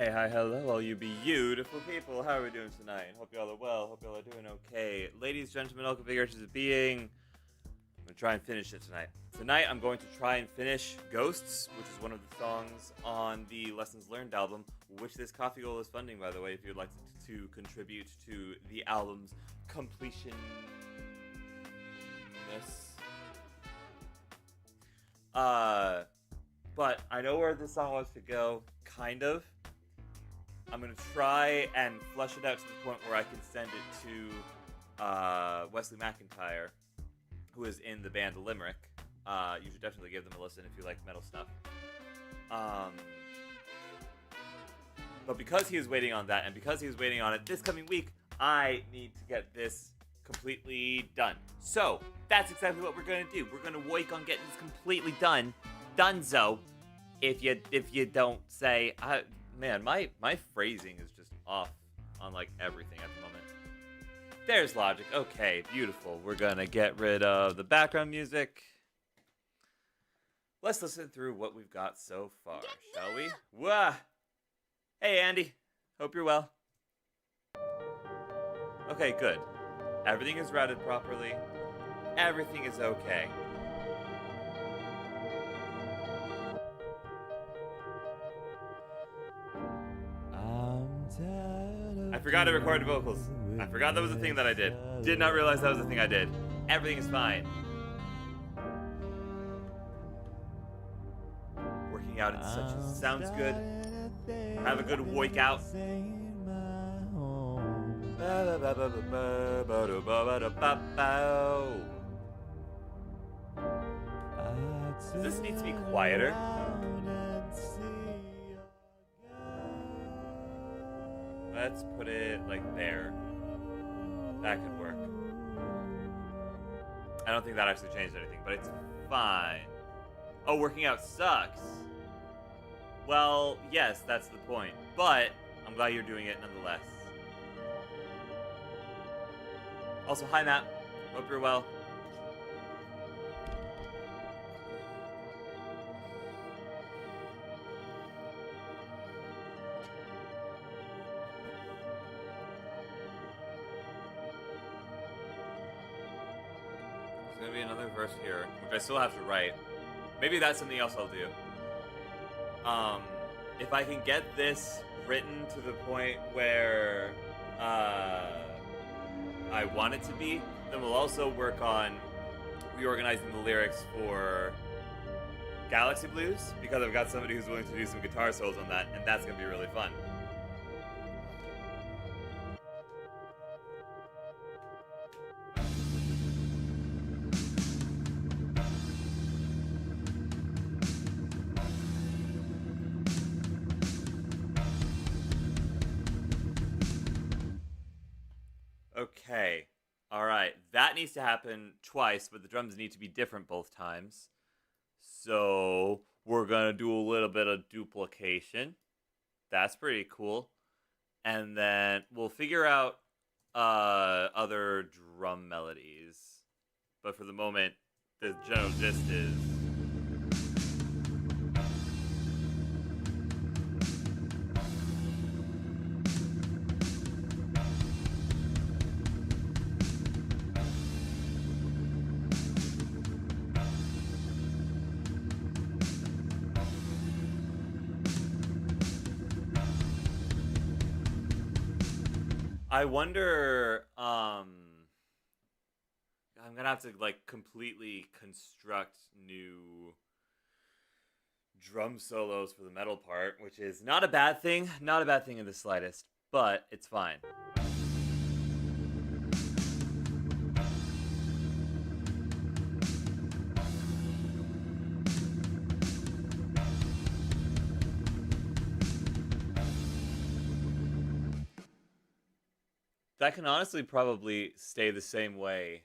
Hey, hi, hello, all you beautiful people. How are we doing tonight? Hope y'all are well. Hope y'all are doing okay. Ladies, gentlemen, all configurations of being, I'm going to try and finish it tonight. Tonight, I'm going to try and finish Ghosts, which is one of the songs on the Lessons Learned album, which this Coffee Goal is funding, by the way, if you'd like to contribute to the album's completion. But I know where this song wants to go, kind of. I'm going to try and flesh it out to the point where I can send it to Wesley McIntyre, who is in the band Limerick. You should definitely give them a listen if you like metal stuff. But because he was waiting on that, and because he was waiting on it this coming week, I need to get this completely done. So, that's exactly what we're going to do. We're going to work on getting this completely done. Dunzo. If you don't say... Man, my phrasing is just off on, like, everything at the moment. There's logic. Okay, beautiful. We're gonna get rid of the background music. Let's listen through what we've got so far, shall we? Wah! Hey, Andy. Hope you're well. Okay, good. Everything is routed properly. Everything is okay. I forgot to record the vocals. I forgot that was a thing that I did. Did not realize that was a thing I did. Everything is fine. Working out in such sounds good. Have a good workout. Does this need to be quieter? Let's put it like there. That could work. I don't think that actually changed anything, but it's fine. Oh, working out sucks. Well, yes, that's the point. But I'm glad you're doing it nonetheless. Also, hi, Matt. Hope you're well. There's gonna be another verse here, which I still have to write. Maybe that's something else I'll do. If I can get this written to the point where I want it to be, then we'll also work on reorganizing the lyrics for Galaxy Blues, because I've got somebody who's willing to do some guitar solos on that, and that's gonna be really fun. Okay. Alright. That needs to happen twice, but the drums need to be different both times. So, we're gonna do a little bit of duplication. That's pretty cool. And then we'll figure out other drum melodies. But for the moment, the general gist is... I wonder, I'm gonna have to, like, completely construct new drum solos for the metal part, which is not a bad thing. Not a bad thing in the slightest, but it's fine. That can honestly probably stay the same way.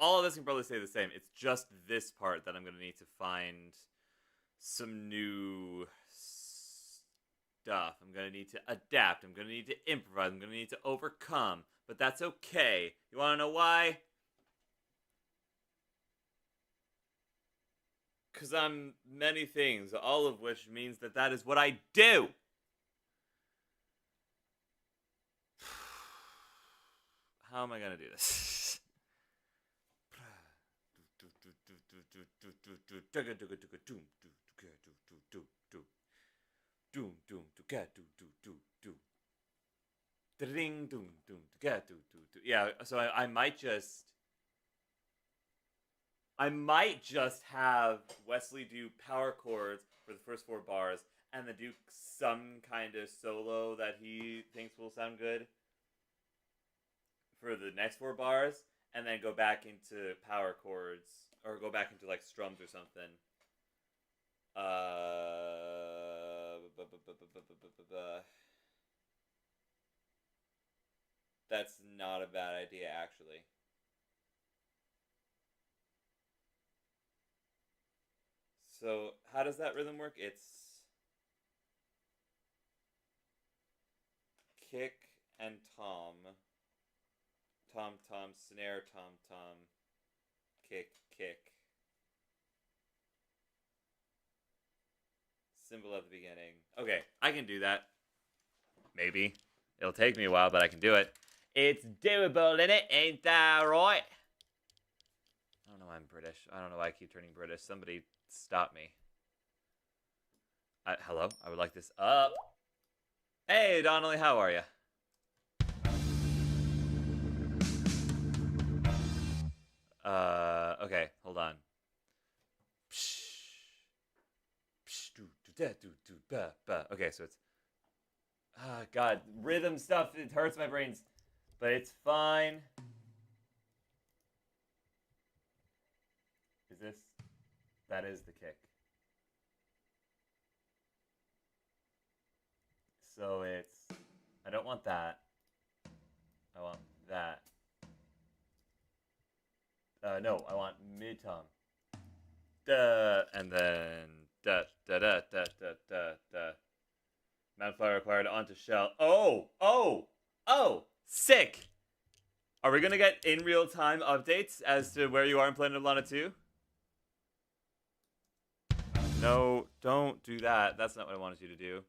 All of this can probably stay the same. It's just this part that I'm going to need to find some new stuff. I'm going to need to adapt. I'm going to need to improvise. I'm going to need to overcome. But that's okay. You want to know why? Because I'm many things, all of which means that that is what I do. How am I going to do this? Yeah, so I might just have Wesley do power chords for the first 4 bars, and then do some kind of solo that he thinks will sound good for the next 4 bars, and then go back into power chords, or go back into like strums or something. That's not a bad idea, actually. So, how does that rhythm work? It's kick and tom. Tom, tom, snare, tom, tom. Kick, kick. Cymbal at the beginning. Okay, I can do that. Maybe. It'll take me a while, but I can do it. It's doable, innit? Ain't that right? I don't know why I'm British. I don't know why I keep turning British. Somebody stop me. Hello? I would like this up. Hey, Donnelly, how are you? Okay, hold on. Okay, so it's... God, rhythm stuff, it hurts my brains. But it's fine. Is this... That is the kick. So it's... I don't want that. I want that. No, I want mid-tom. Duh, and then... Da, da, da, da, da, da, da. Mount Flyer required onto shell. Oh! Sick! Are we gonna get in real time updates as to where you are in Planet of Lana 2? No, don't do that. That's not what I wanted you to do.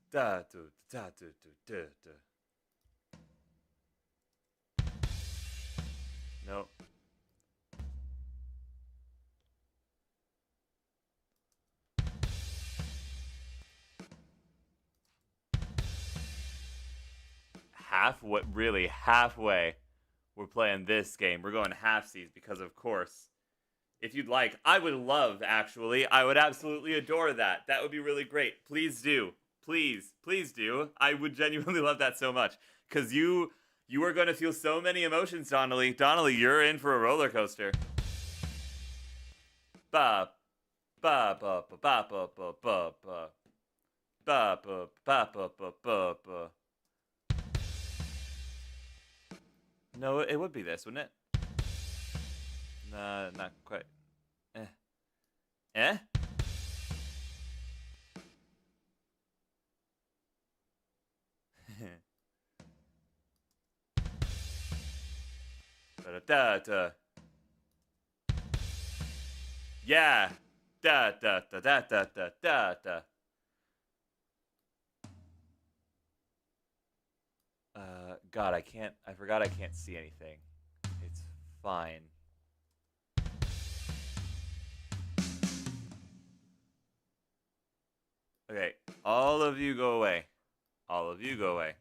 Da, do, da, do, do, da. No. Halfway. We're playing this game. We're going halfsies because, of course, if you'd like, I would love, actually. I would absolutely adore that. That would be really great. Please do. Please do. I would genuinely love that so much. Because you are going to feel so many emotions, Donnelly. Donnelly, you're in for a roller coaster. Ba, ba, ba, ba, ba, ba, ba, ba, ba. Ba, ba, ba, ba, ba, ba, ba. No, it would be this, wouldn't it? Nah, not quite. Eh? Da da. Yeah. Da da da da da da da da. God, I forgot I can't see anything. It's fine. Okay, all of you go away. All of you go away.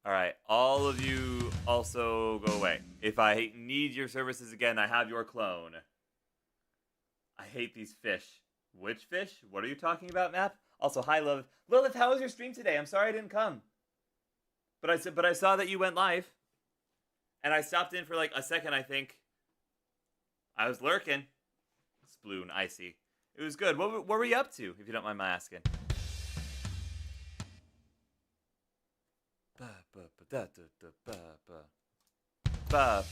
Alright, all of you also go away. If I need your services again, I have your clone. I hate these fish. Which fish? What are you talking about, Map? Also, hi, Lilith. Lilith, how was your stream today? I'm sorry I didn't come. But I saw that you went live. And I stopped in for like a second, I think. I was lurking. Sploon, icy. It was good. What were you up to, if you don't mind my asking? Ba, ba, ba, da, da, da, ba, ba. Ba,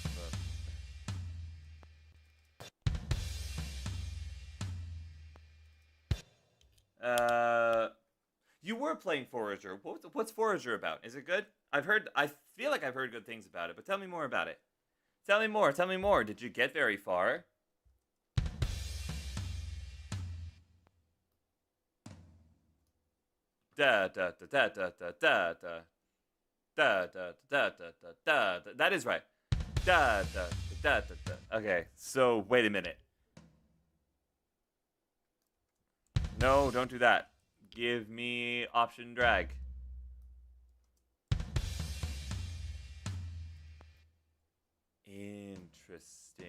ba. You were playing Forager. What's Forager about? Is it good? I feel like I've heard good things about it, but tell me more about it. Tell me more. Tell me more. Did you get very far? Da da da da da da da da da da da da da da. That is right. Da da da da da. Okay, so wait a minute. No, don't do that. Give me option drag. Interesting.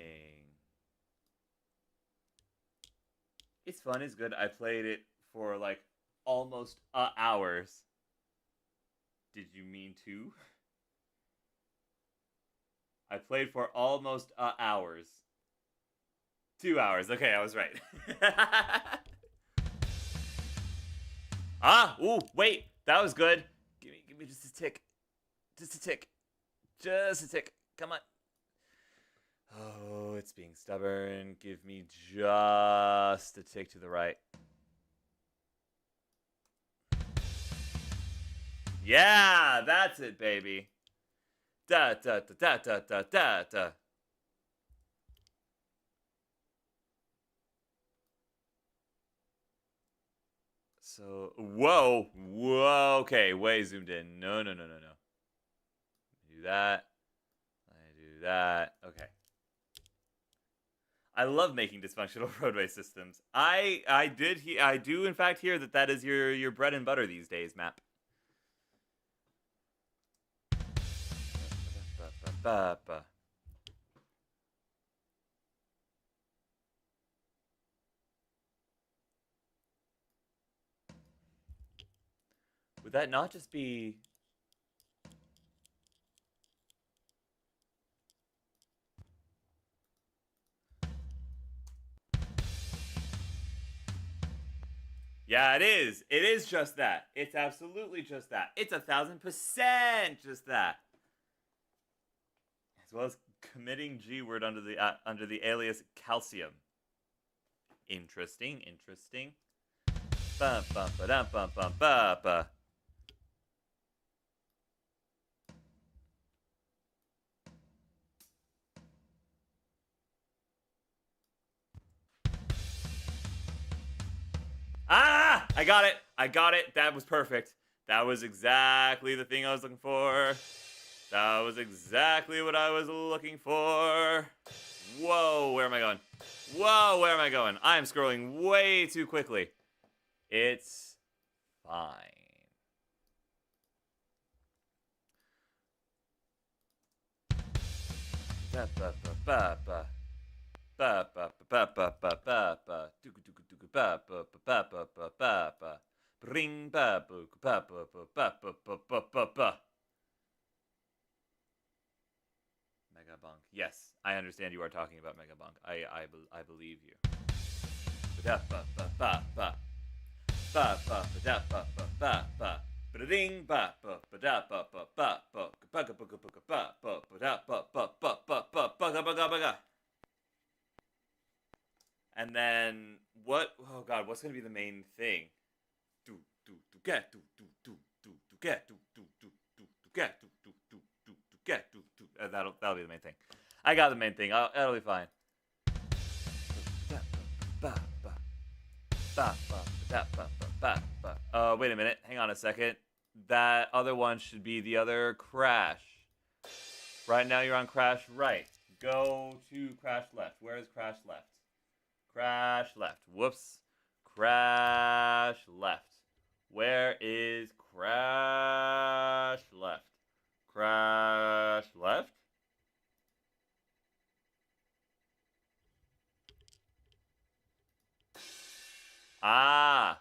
It's fun, it's good. I played it for like almost hours. Did you mean 2? I played for almost hours. 2 hours. Okay, I was right. Ooh, wait. That was good. Give me just a tick. Just a tick. Just a tick. Come on. Oh, it's being stubborn. Give me just a tick to the right. Yeah, that's it, baby. Da da da da da da da da. So, whoa, whoa. Okay, way zoomed in. No, no, no, no, no. Do that. I do that. Okay. I love making dysfunctional roadway systems. I do in fact hear that is your bread and butter these days, Map. Would that not just be... Yeah, it is. It is just that. It's absolutely just that. It's 1,000% just that. As well as committing G-word under the alias calcium. Interesting, interesting. Bum bum ba dum bum bum ba ba. Ah! I got it. I got it. That was perfect. That was exactly the thing I was looking for. That was exactly what I was looking for. Whoa, where am I going? Whoa, where am I going? I am scrolling way too quickly. It's fine. Ba ba ba ba ba. Ba ba ba ba ba ba ba. Dugu dugu dugu ba ba ba ba ba ba ba. Bring ba ba ba ba ba ba ba ba ba ba. Megabunk. Yes, I understand you are talking about Megabunk. I believe you. Ba ba ba ba ba. Ba ba ba ba ba ba ba. Ba-ding ba ba ba da ba ba ba ba ba ba ba ba ba ba ba da ba ba ba ba ba ba ba ba ba. And then what? Oh God, what's gonna be the main thing? Do get do get do get do get do. That'll be the main thing. I got the main thing. That'll be fine. Wait a minute. Hang on a second. That other one should be the other crash. Right now you're on crash right. Go to crash left. Where is crash left? Crash left. Whoops. Crash left. Where is crash left? Crash left? Ah.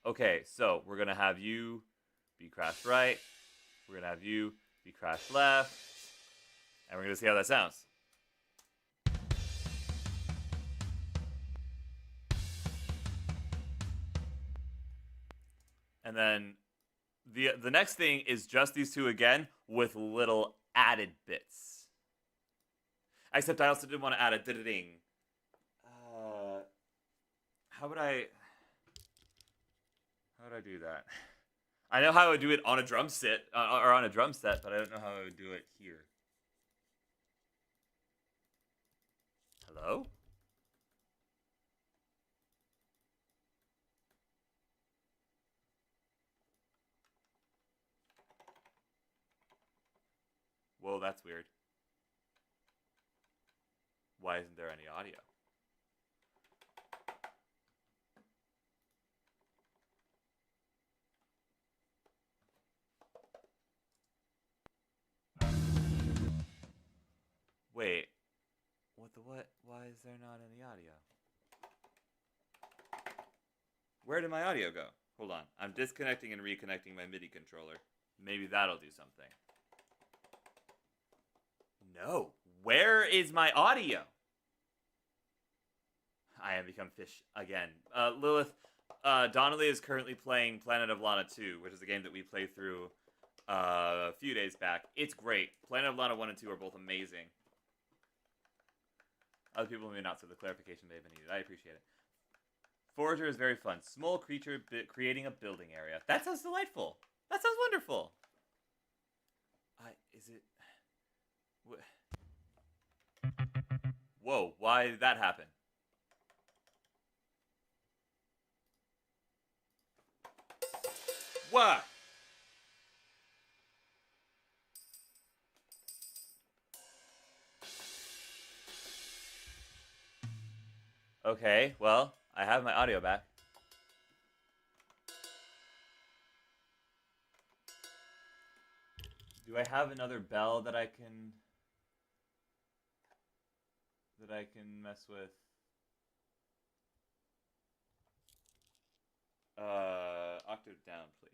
Okay, so we're going to have you be crash right. We're going to have you be crash left. And we're going to see how that sounds. And then The next thing is just these two again with little added bits. Except I also didn't want to add a ding. How would I do that? I know how I would do it on a drum set, or on a drum set, but I don't know how I would do it here. Hello? Whoa, that's weird. Why isn't there any audio? Wait. What the what? Why is there not any audio? Where did my audio go? Hold on. I'm disconnecting and reconnecting my MIDI controller. Maybe that'll do something. No. Where is my audio? I have become fish again. Lilith, Donnelly is currently playing Planet of Lana 2, which is a game that we played through a few days back. It's great. Planet of Lana 1 and 2 are both amazing. Other people may not, so the clarification may have been needed. I appreciate it. Forager is very fun. Small creature creating a building area. That sounds delightful. That sounds wonderful. Is it... Whoa, why did that happen? What? Okay, well, I have my audio back. Do I have another bell that I can mess with? Octave down, please.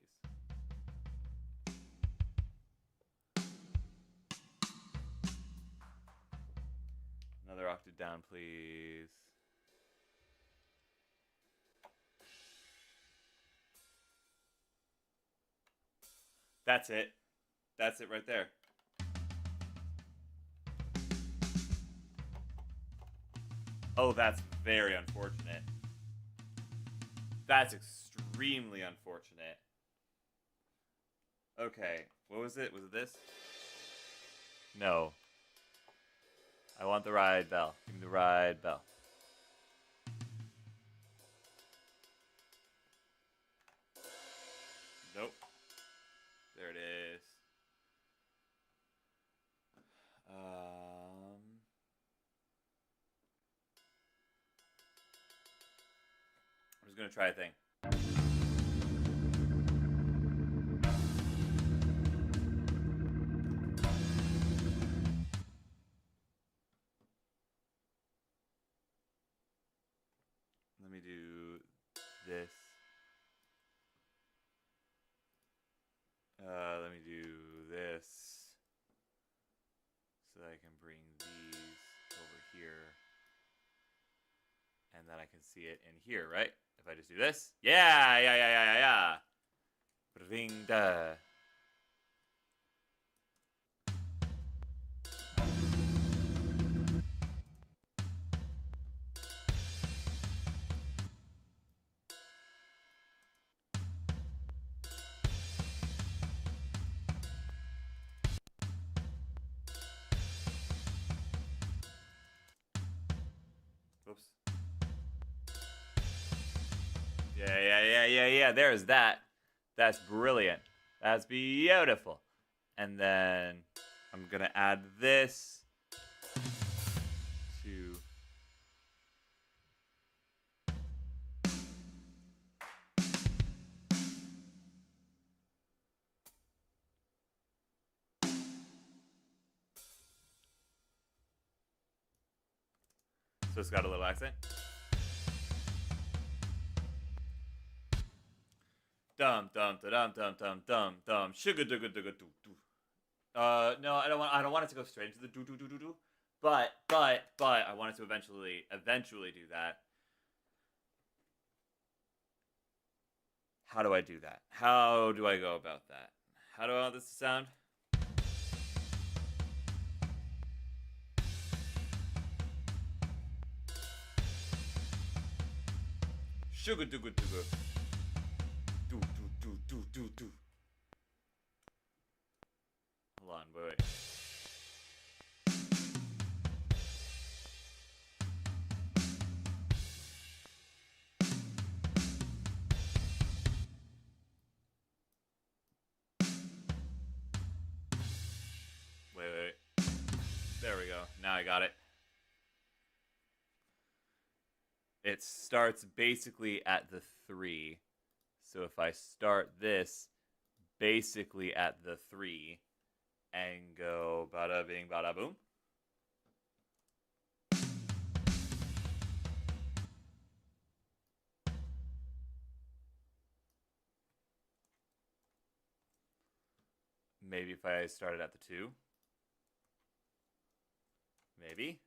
Another octave down, please. That's it. That's it right there. Oh, that's very unfortunate. That's extremely unfortunate. Okay, what was it? Was it this? No. I want the ride bell. Give me the ride bell. Nope. There it is. I'm just gonna try a thing. Let me do this. Let me do this. So that I can bring these over here. And then I can see it in here, right? If I just do this. Yeah. Bring da. Oops. Yeah. There's that. That's brilliant. That's beautiful. And then I'm gonna add this to. So it's got a little accent. Dum sugar dugga dugga doo doo. No, I don't want it to go straight into the doo doo doo doo doo. But I want it to eventually do that. How do I do that? How do I go about that? How do I want this to sound? Sugar dooga dooga. Do do do do do do. Hold on, wait. Wait. There we go. Now I got it. It starts basically at the 3. So if I start this basically at the 3 and go bada bing bada boom. Maybe if I started at the 2. Maybe.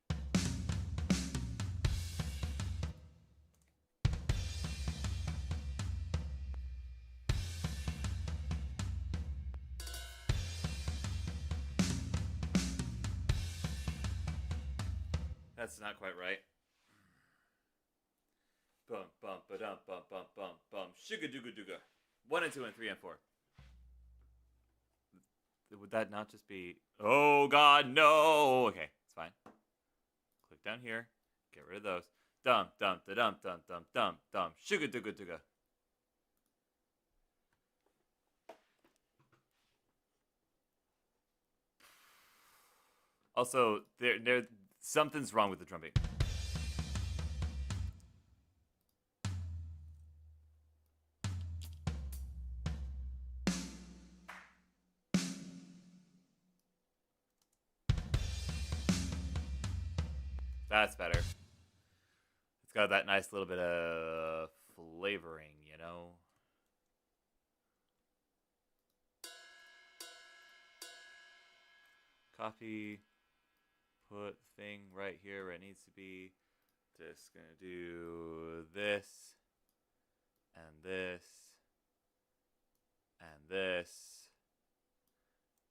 That's not quite right. Bum bum ba dum bum bum bum bum sugar dooga dooga. 1 and 2 and 3 and 4. Would that not just be? Oh God, no. Okay, it's fine. Click down here. Get rid of those. Dum dum da dum dum dum dum dum sugar dooga dooga. Also, there something's wrong with the drum beat. That's better. It's got that nice little bit of flavoring, you know? Copy. Put thing right here where it needs to be. Just gonna do this. And this. And this.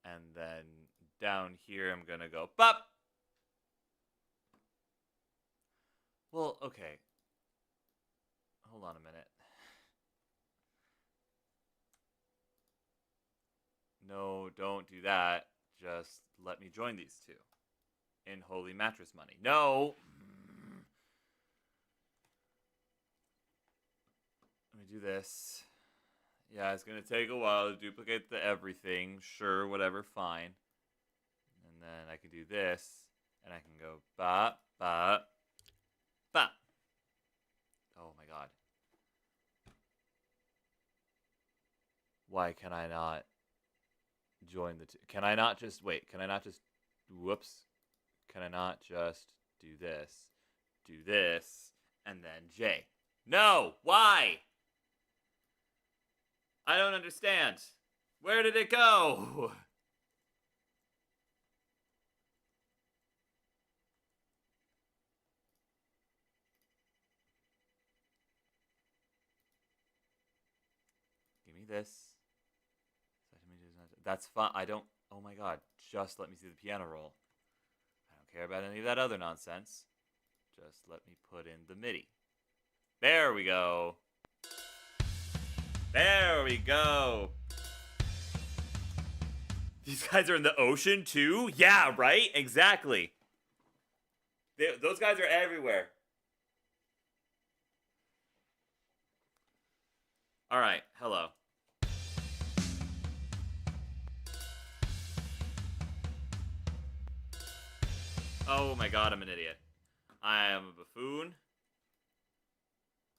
And then down here I'm gonna go bop! Well, okay. Hold on a minute. No, don't do that. Just let me join these two. In holy mattress money. No! Let me do this. Yeah, it's gonna take a while to duplicate the everything. Sure, whatever, fine. And then I can do this. And I can go bop, bop, bop. Oh my God. Why can I not join the two? Can I not just, wait, can I not just, whoops. Can I not just do this, and then J? No! Why? I don't understand. Where did it go? Give me this. That's fine. I don't... Oh my God. Just let me see the piano roll. I don't care about any of that other nonsense. Just let me put in the MIDI. There we go. There we go. These guys are in the ocean too? Yeah, right? Exactly. Those guys are everywhere. All right, hello. Oh my God, I'm an idiot. I am a buffoon.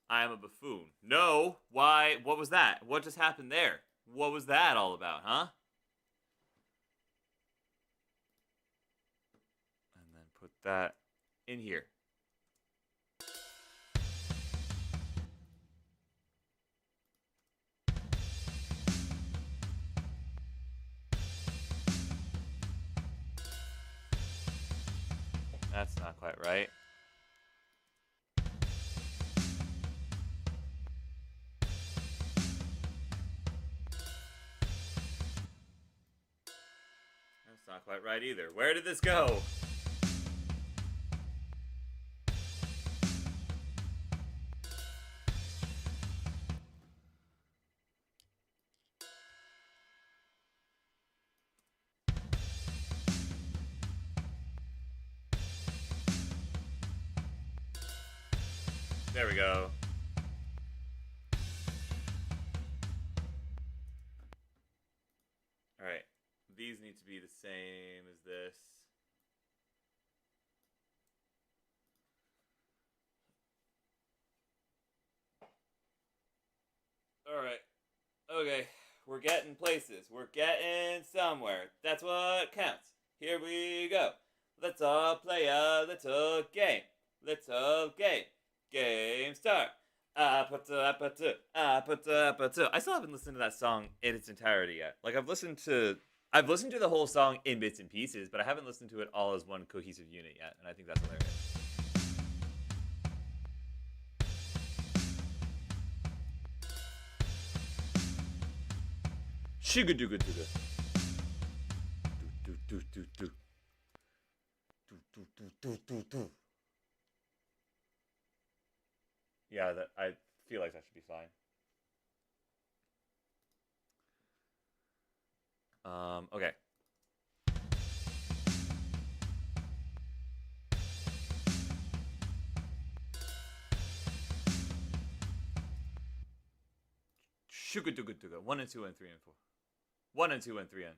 I am a buffoon. No, why? What was that? What just happened there? What was that all about, huh? And then put that in here. That's not quite right. quite right either. Where did this go? There we go. Alright. These need to be the same as this. Alright. Okay. We're getting places. We're getting somewhere. That's what counts. Here we go. Let's all play a little game. Little game. Game start. I still haven't listened to that song in its entirety yet. Like I've listened to the whole song in bits and pieces, but I haven't listened to it all as one cohesive unit yet, and I think that's hilarious. Sugar dooga dooga. Do do do do do. Do do do do do do. Yeah, that I feel like that should be fine. Okay. Sugar dooga dooga. 1 and 2 and 3 and 4. 1 and 2 and 3 and.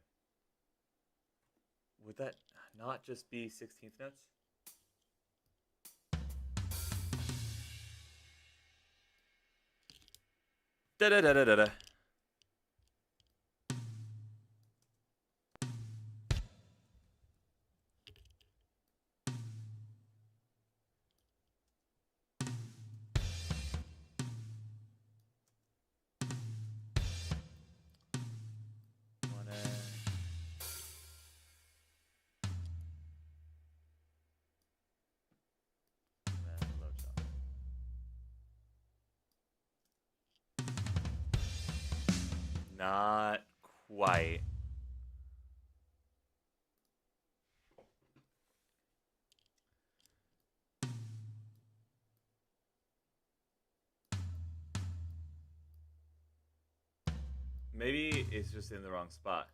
Would that not just be 16th notes? Da da da da da da. Not quite. Maybe it's just in the wrong spot.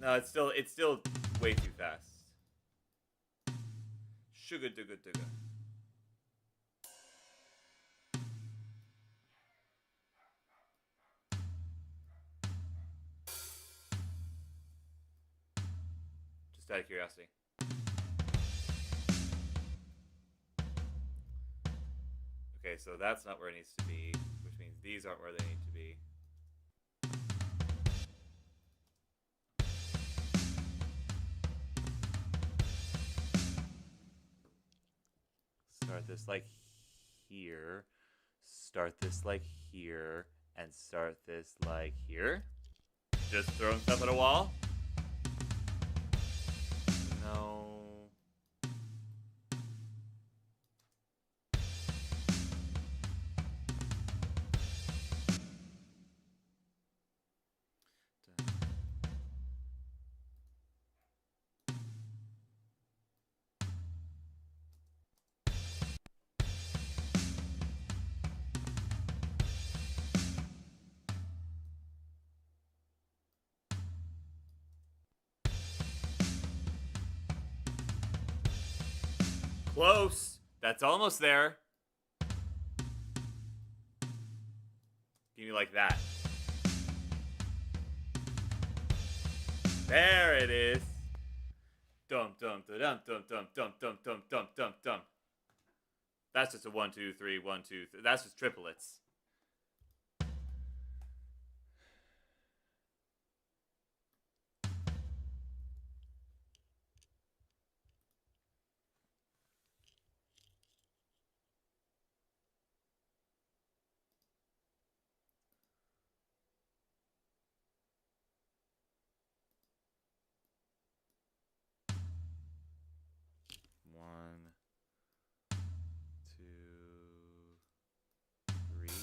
No, it's still way too fast. Sugar dooga dooga. Just out of curiosity. Okay, so that's not where it needs to be, which means these aren't where they need to be. Start this like here. Start this like here. And start this like here. Just throwing stuff at a wall? No. Close. That's almost there. Give me like that. There it is. Dum dum da dum dum dum dum dum dum dum dum dum. That's just a 1 2 3 1 2 3. That's just triplets. One, two, three.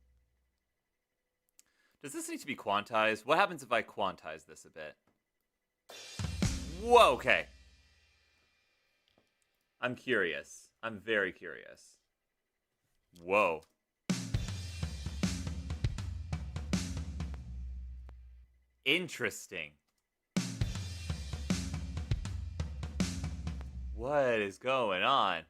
Does this need to be quantized? What happens if I quantize this a bit? Whoa, okay. I'm curious. I'm very curious. Whoa. Interesting. What is going on?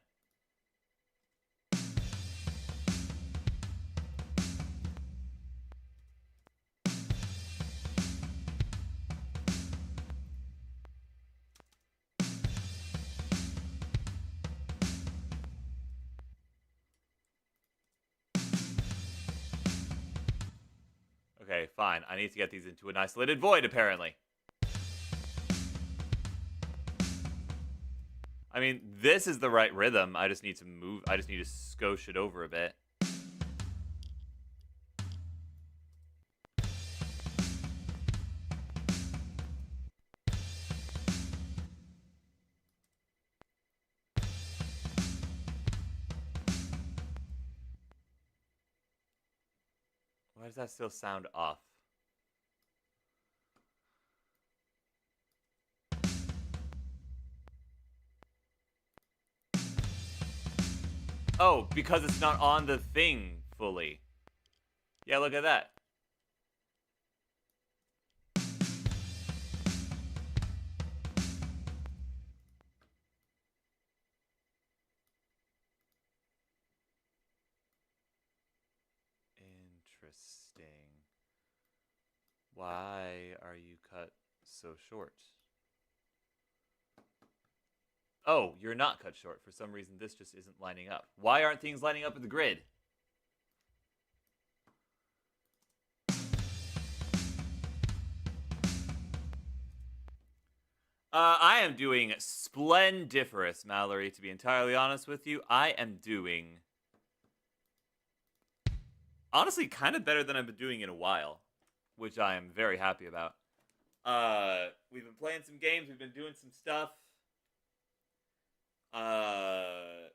Okay, fine. I need to get these into an isolated void, apparently. I mean, this is the right rhythm. I just need to move. I just need to skosh it over a bit. Why does that still sound off? Oh, because it's not on the thing fully. Yeah, look at that. Interesting. Why are you cut so short? Oh, you're not cut short. For some reason, this just isn't lining up. Why aren't things lining up in the grid? I am doing splendiferous, Mallory, to be entirely honest with you. I am doing, honestly, kind of better than I've been doing in a while, which I am very happy about. We've been playing some games. We've been doing some stuff.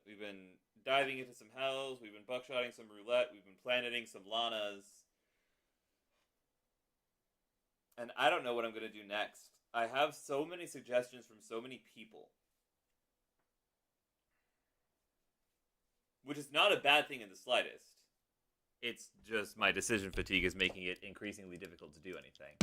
We've been diving into some hells. We've been buckshotting some roulette. We've been planeting some Lanas. And I don't know what I'm going to do next. I have so many suggestions from so many people. Which is not a bad thing in the slightest. It's just my decision fatigue is making it increasingly difficult to do anything.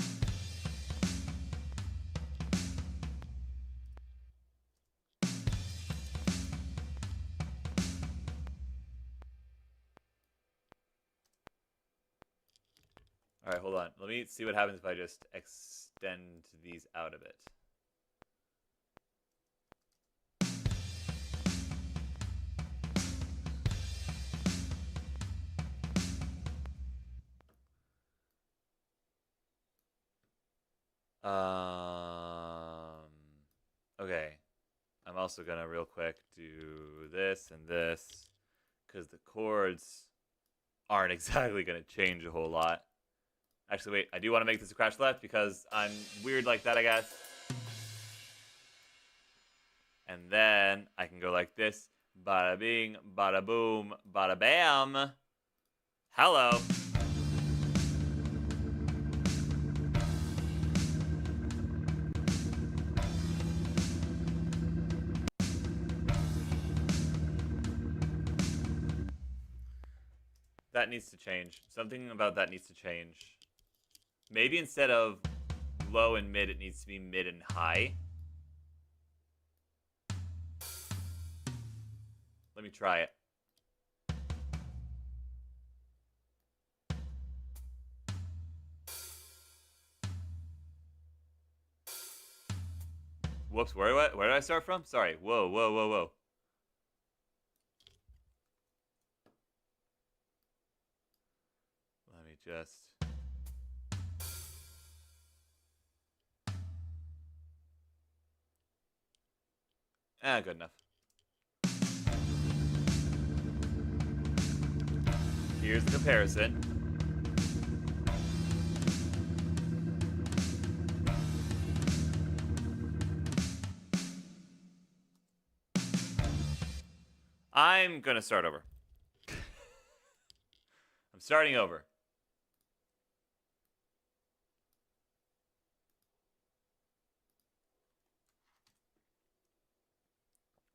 Alright, hold on. Let me see what happens if I just extend these out a bit. Okay. I'm also gonna real quick do this and this, because the chords aren't exactly gonna change a whole lot. Actually, wait, I do want to make this a crash left because I'm weird like that, I guess. And then I can go like this. Bada bing, bada boom, bada bam. Hello. That needs to change. Something about that needs to change. Maybe instead of low and mid, it needs to be mid and high. Let me try it. Whoops, where did I start from? Sorry. Whoa, whoa, whoa, whoa. Let me just... good enough. Here's the comparison. I'm gonna start over. I'm starting over.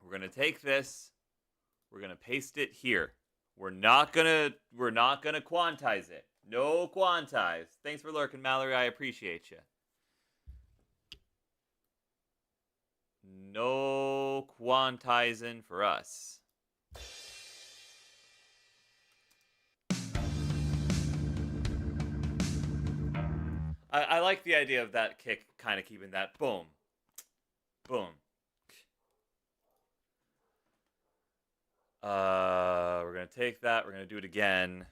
We're gonna take this. We're gonna paste it here. We're not gonna quantize it. No quantize. Thanks for lurking, Mallory. I appreciate you. No quantizing for us. I like the idea of that kick kind of keeping that boom. Boom. We're going to take that. We're going to do it again.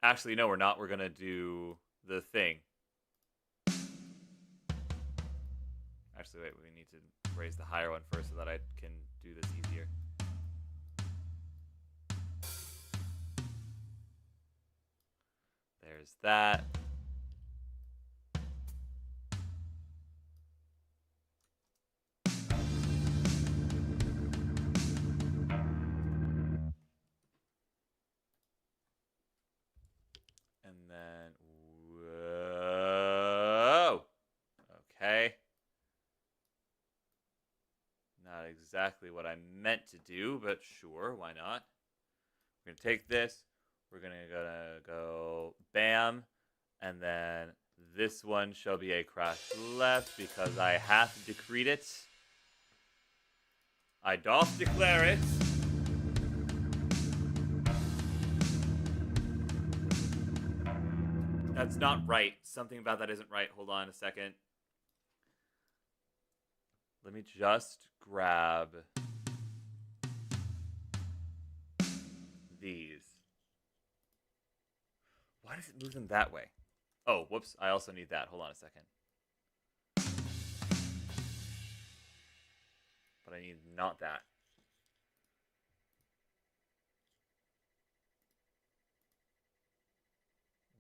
Actually, no, we're not. We're going to do the thing. Actually, wait. We need to raise the higher one first so that I can do this easier. There's that. And then, whoa. Okay. Not exactly what I meant to do, but sure, why not? We're going to take this. We're going to go bam. And then this one shall be a crash left because I have decreed it. I doth declare it. That's not right. Something about that isn't right. Hold on a second. Let me just grab these. Why does it move them that way? Oh, whoops. I also need that. Hold on a second. But I need not that.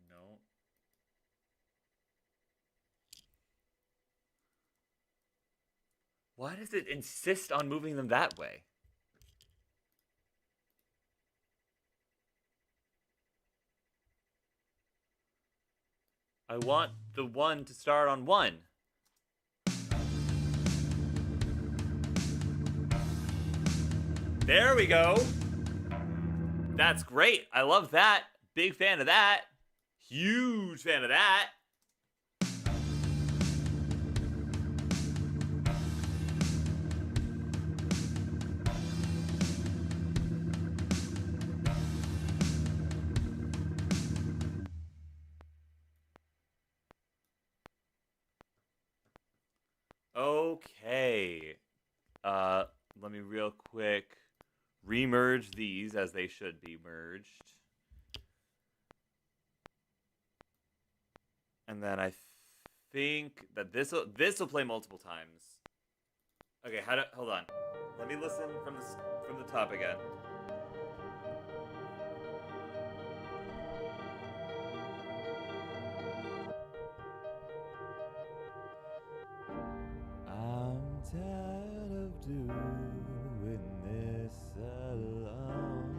No. Why does it insist on moving them that way? I want the one to start on 1. There we go. That's great. I love that. Big fan of that. Huge fan of that. Okay. Let me real quick remerge these as they should be merged. And then I think that this will play multiple times. Okay, hold on. Let me listen from the top again. I'm tired of doing this alone.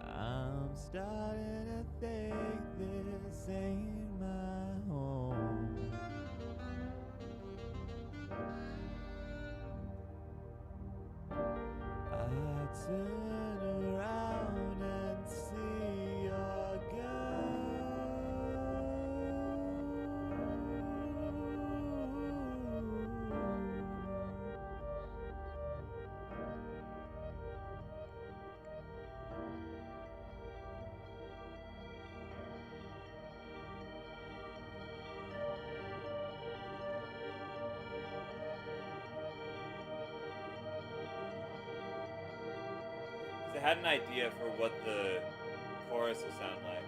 I'm starting to think this ain't my home. I turn around and see your girl. I had an idea for what the chorus will sound like.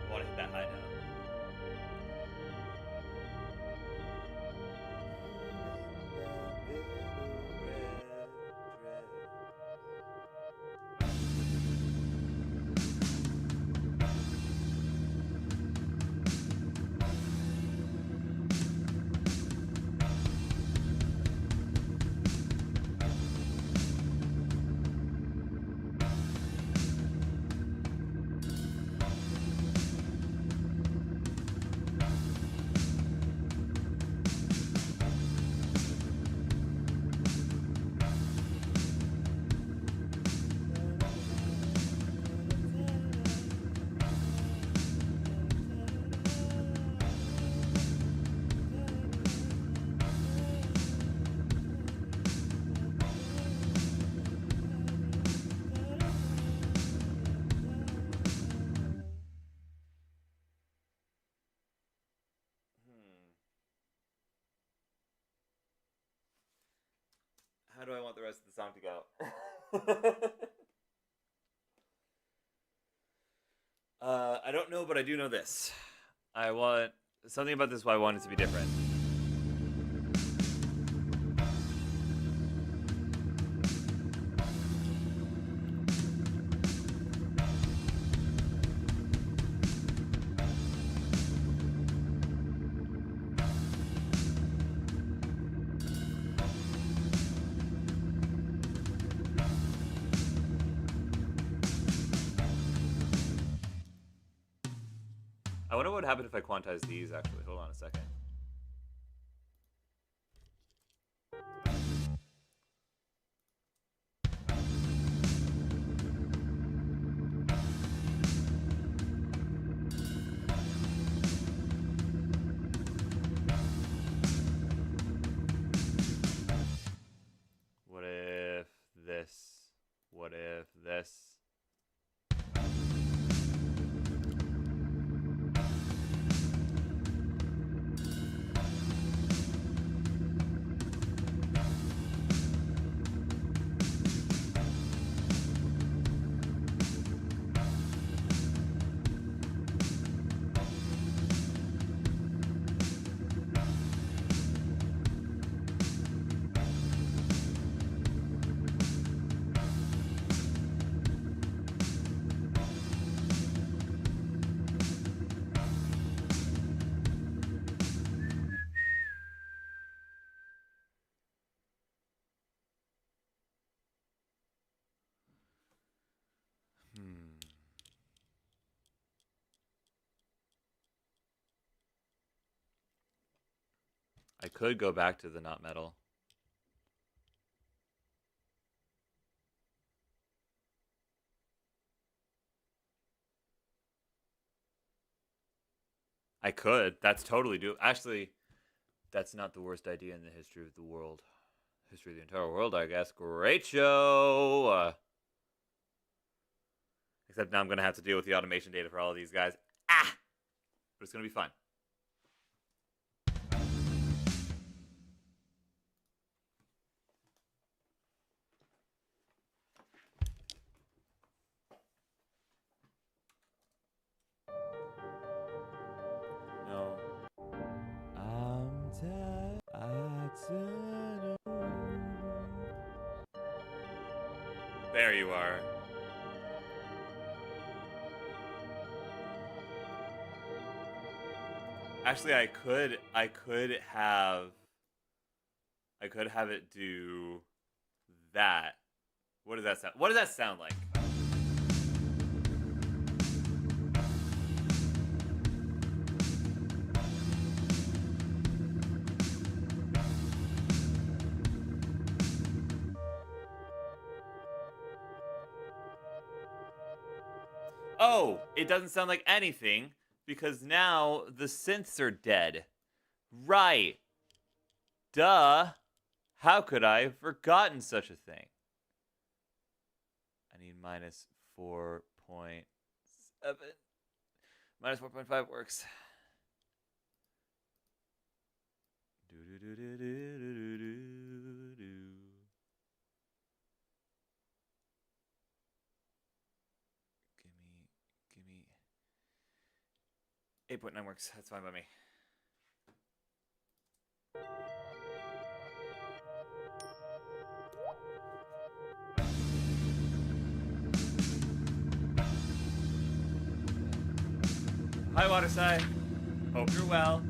I want to hit that high note. How do I want the rest of the song to go? I don't know, but I do know this. I want something about this. Why I want it to be different. I wonder what would happen if I quantize these, actually. Hold on a second. What if this? What if this? I could go back to the not metal. I could. That's totally do. Actually, that's not the worst idea in the history of the world. History of the entire world, I guess. Great show. Except now I'm going to have to deal with the automation data for all of these guys. Ah! But it's going to be fun. No. There you are. Actually, I could have it do that. What does that sound? What does that sound like? Oh, it doesn't sound like anything because now the synths are dead. Right. Duh. How could I have forgotten such a thing? I need minus 4.7. Minus 4.5 works. Give me 8.9 works. That's fine by me. Hi, Waterside. Hope you're well.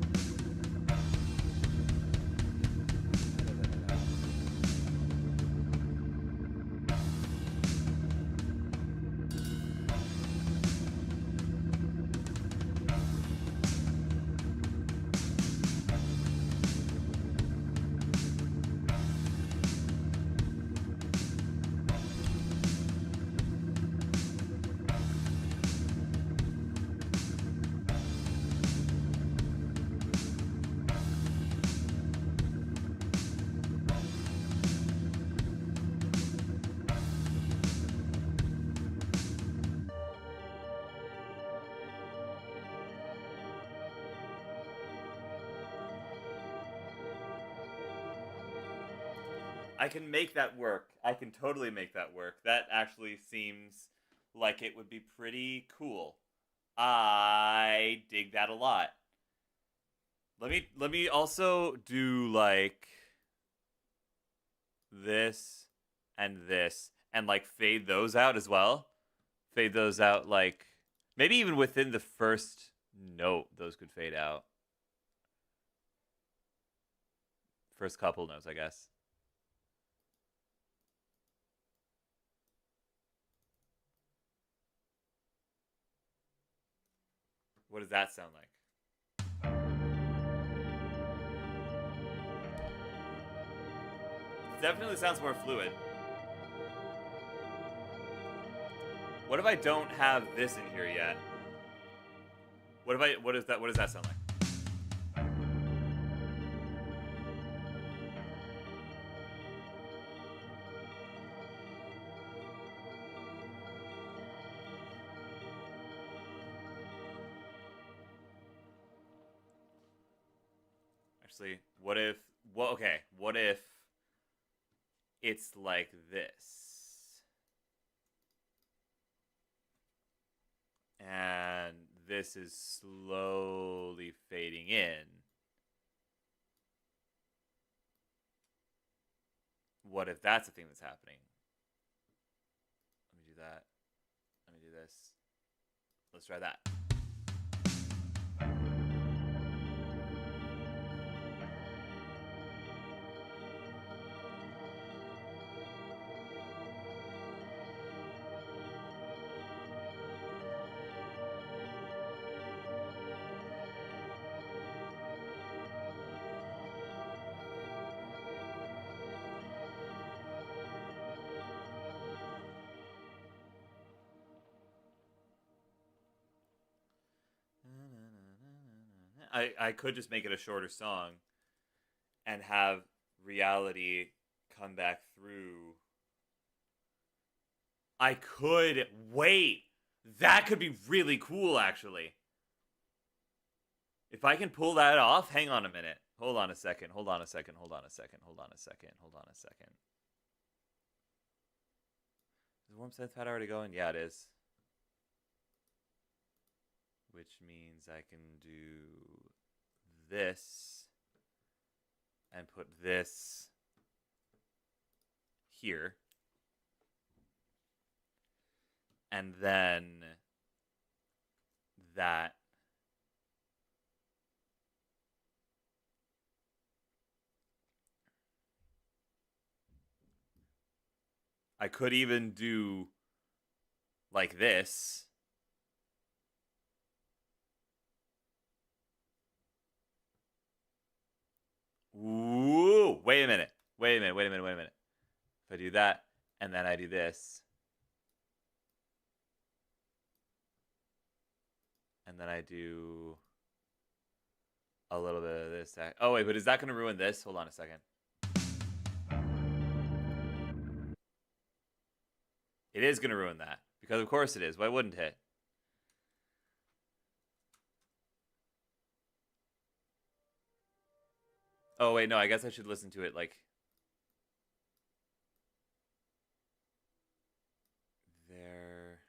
I can make that work. I can totally make that work. That actually seems like it would be pretty cool. I dig that a lot. Let me also do like this and like fade those out as well. Fade those out like maybe even within the first note those could fade out. First couple notes, I guess. What does that sound like? It definitely sounds more fluid. What if I don't have this in here yet? What does that sound like? Actually, what if it's like this? And this is slowly fading in. What if that's the thing that's happening? Let me do that. Let me do this. Let's try that. I could just make it a shorter song and have reality come back through. I could wait. That could be really cool, actually. If I can pull that off, hang on a minute. Hold on a second. Hold on a second. Hold on a second. Hold on a second. Hold on a second. Is the warm synth pad already going? Yeah, it is. Which means I can do this and put this here. And then that. I could even do like this. Ooh, wait a minute. Wait a minute. Wait a minute. Wait a minute. If I do that and then I do this. And then I do a little bit of this. Oh, wait, but is that going to ruin this? Hold on a second. It is going to ruin that. Because of course it is. Why wouldn't it? Oh, wait, no, I guess I should listen to it like there.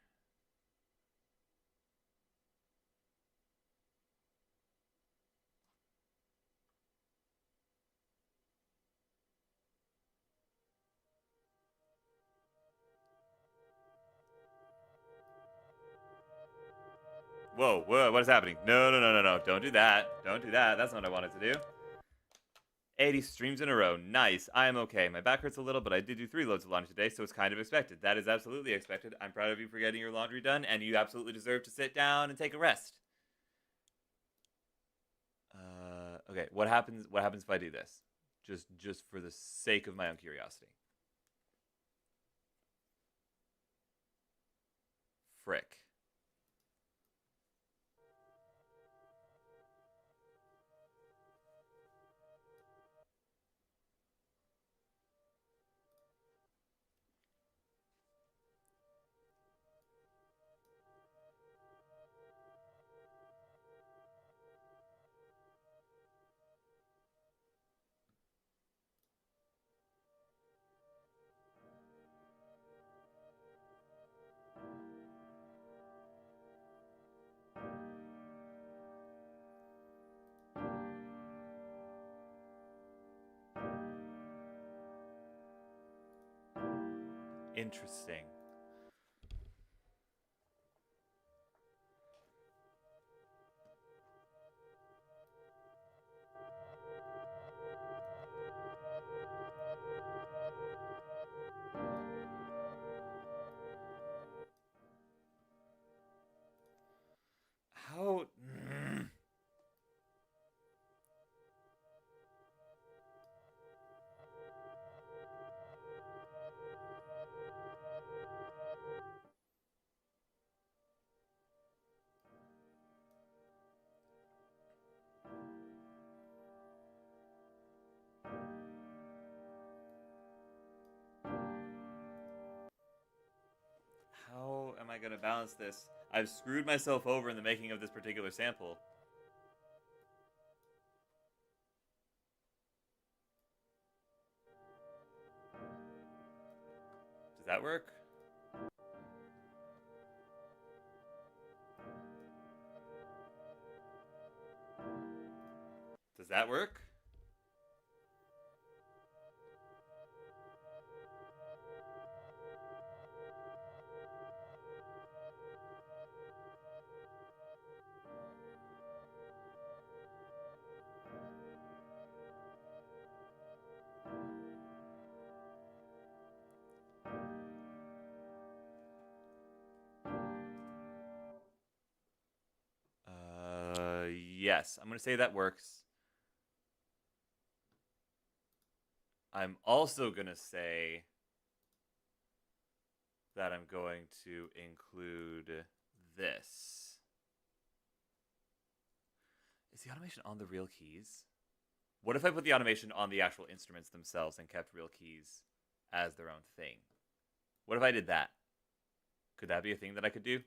Whoa, whoa, what is happening? No, no, no, no, no. Don't do that. Don't do that. That's not what I wanted to do. 80 streams in a row. Nice. I am okay. My back hurts a little, but I did do 3 loads of laundry today, so it's kind of expected. That is absolutely expected. I'm proud of you for getting your laundry done, and you absolutely deserve to sit down and take a rest. Okay, what happens if I do this? Just for the sake of my own curiosity. Frick. Interesting. How? How am I going to balance this? I've screwed myself over in the making of this particular sample. Does that work? Does that work? Yes. I'm going to say that works. I'm also going to say that I'm going to include this. Is the automation on the real keys? What if I put the automation on the actual instruments themselves and kept real keys as their own thing? What if I did that? Could that be a thing that I could do?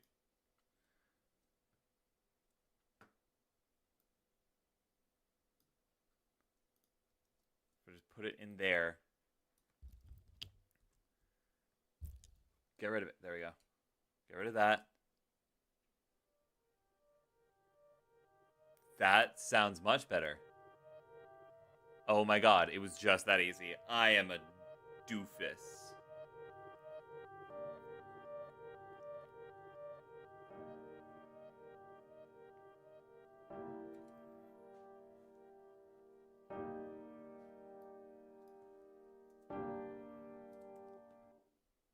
Or just put it in there. Get rid of it. There we go. Get rid of that. That sounds much better. Oh my god, it was just that easy. I am a doofus.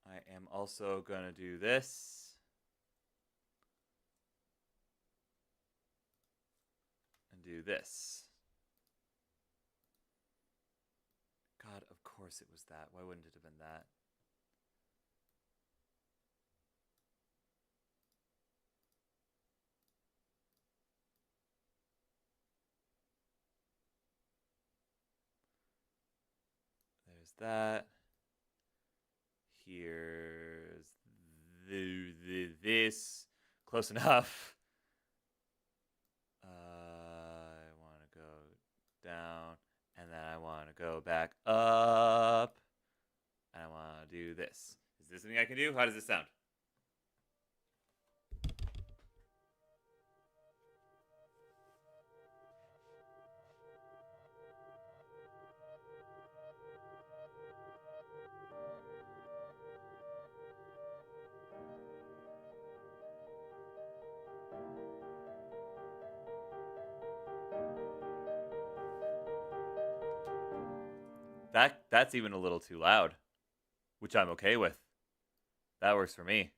I am also going to do this. And do this. God, of course it was that. Why wouldn't it have been that? There's that. Here's this. Close enough. I want to go down. And then I want to go back up. And I want to do this. Is this something I can do? How does this sound? That's even a little too loud, which I'm okay with. That works for me.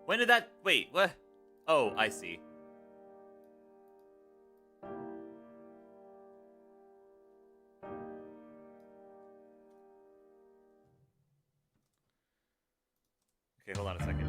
When did that... Wait, what? Oh, I see. Okay, hold on a second.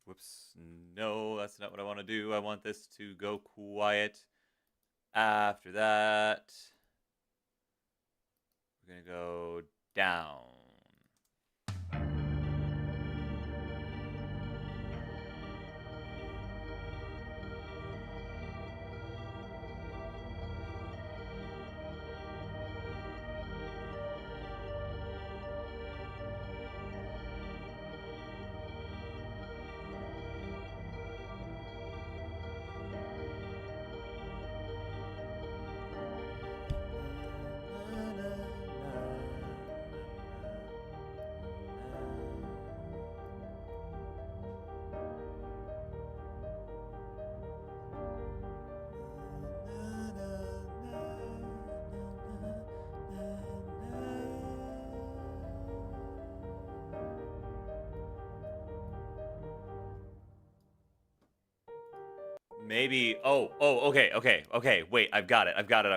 Whoops. No, that's not what I want to do. I want this to go quiet. After that, we're going to go down. Maybe. Oh, okay. Wait, I've got it. I've got it.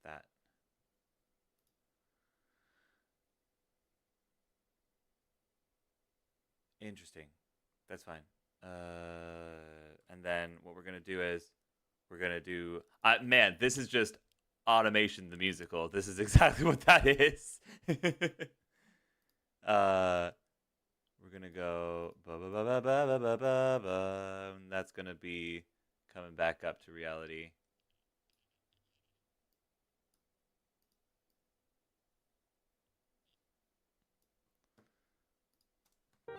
That. Interesting. That's fine. And then what we're gonna do is we're gonna do. Man, this is just automation the musical. This is exactly what that is. We're gonna go ba ba ba ba ba ba ba ba ba. That's gonna be coming back up to reality.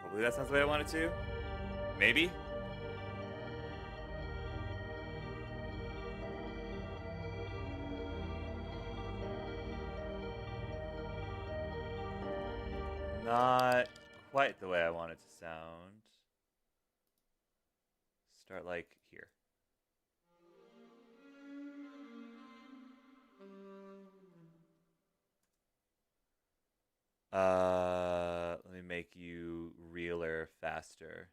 Hopefully that sounds the way I want it to. Maybe. Not quite the way I want it to sound. Start like here. Let me make you realer faster.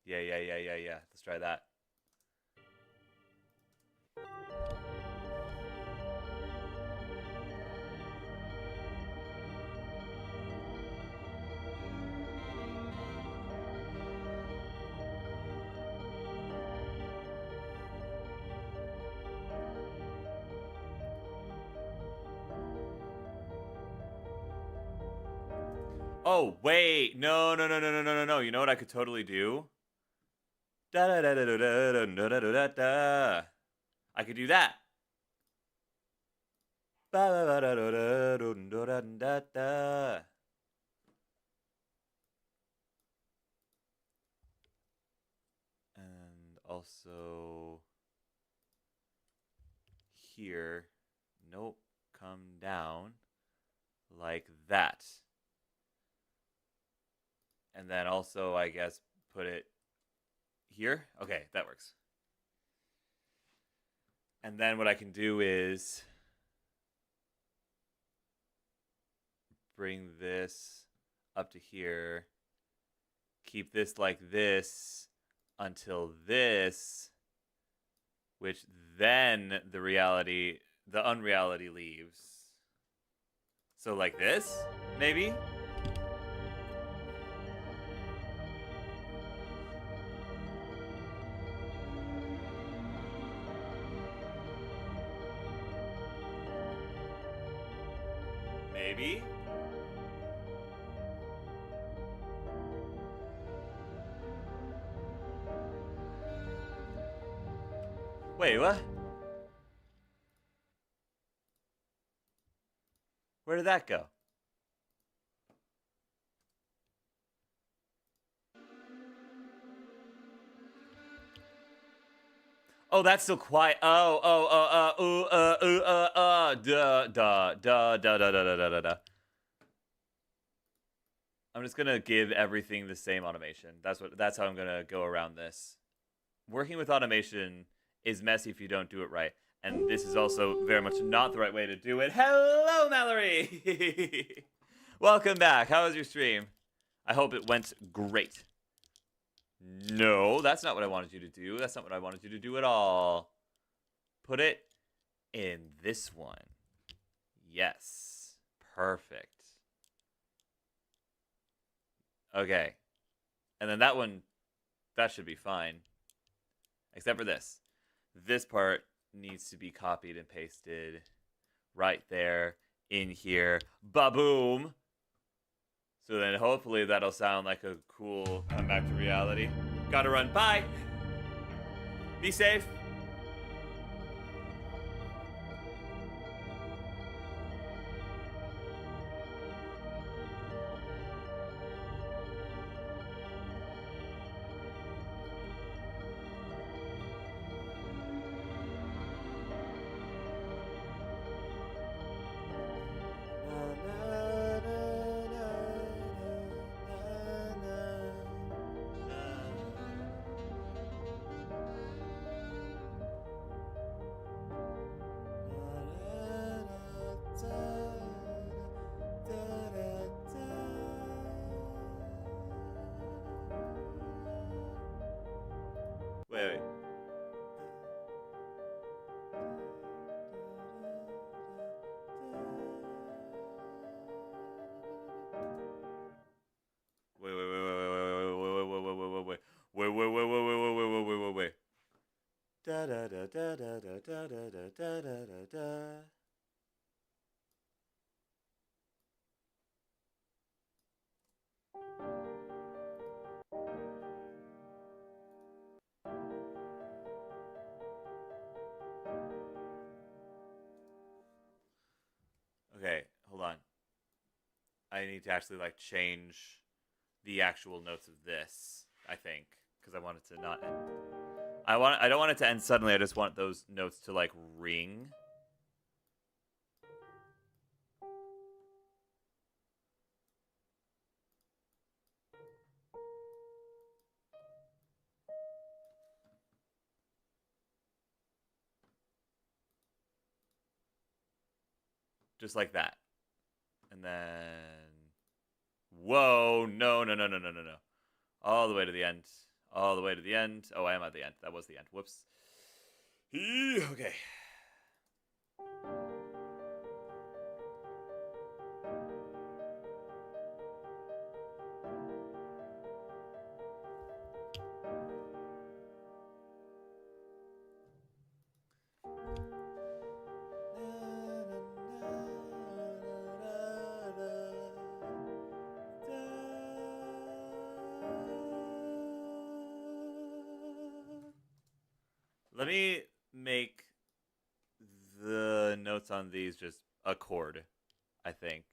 Yeah. Let's try that. Oh, wait. No. You know what I could totally do? Da da da da da da da da da da. I could do that. Ba ba ba da da da da da da da. And also here. Nope. Come down like that. And then also, I guess, put it here. Okay, that works. And then what I can do is bring this up to here. Keep this like this until this, which then the unreality leaves. So like this, maybe? Maybe? Wait, what? Where did that go? Oh, that's still quiet. Da. I'm just gonna give everything the same automation. That's how I'm gonna go around this. Working with automation is messy if you don't do it right. And this is also very much not the right way to do it. Hello, Mallory! Welcome back. How was your stream? I hope it went great. No, that's not what I wanted you to do. That's not what I wanted you to do at all. Put it in this one. Yes. Perfect. Okay. And then that one, that should be fine. Except for this. This part needs to be copied and pasted right there in here. Ba-boom! So then hopefully that'll sound like a cool comeback to reality. Gotta run. Bye! Be safe. Wait. Wait. Da da da da da da da da da da da da. Okay, hold on. I need to actually like change the actual notes of this, I think, because I want it to not end. I don't want it to end suddenly. I just want those notes to like ring. Just like that. And then whoa, no. All the way to the end. All the way to the end. Oh, I am at the end. That was the end. Whoops. Okay. Let me make the notes on these just a chord, I think.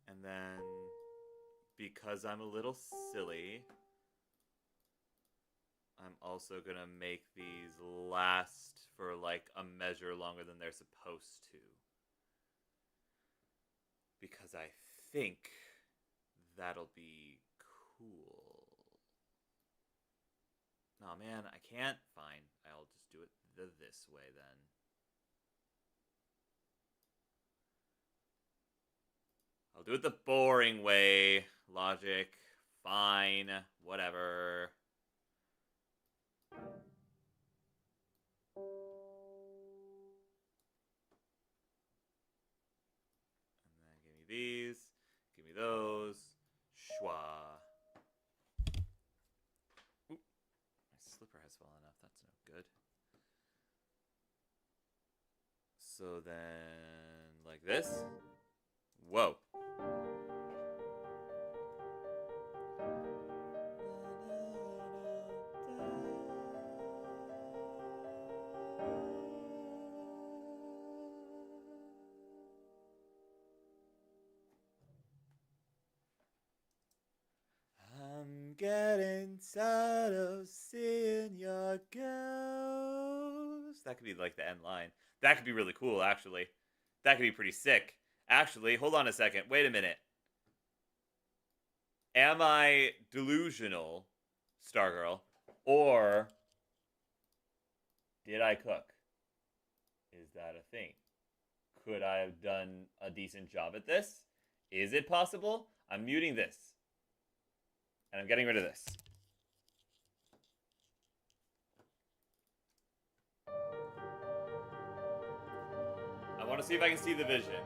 And then, because I'm a little silly, I'm also gonna make these last for like a measure longer than they're supposed to. Because I think that'll be cool. Oh man, I can't. Fine. I'll just do it this way then. I'll do it the boring way. Logic. Fine. Whatever. And then give me these. Give me those. Schwa. Oop. My slipper has fallen off. That's no good. So then, like this. Whoa. I'm getting tired of seeing your ghost. That could be like the end line. That could be really cool, actually. That could be pretty sick. Actually, hold on a second. Wait a minute. Am I delusional, Stargirl? Or did I cook? Is that a thing? Could I have done a decent job at this? Is it possible? I'm muting this. And I'm getting rid of this. I want to see if I can see the vision.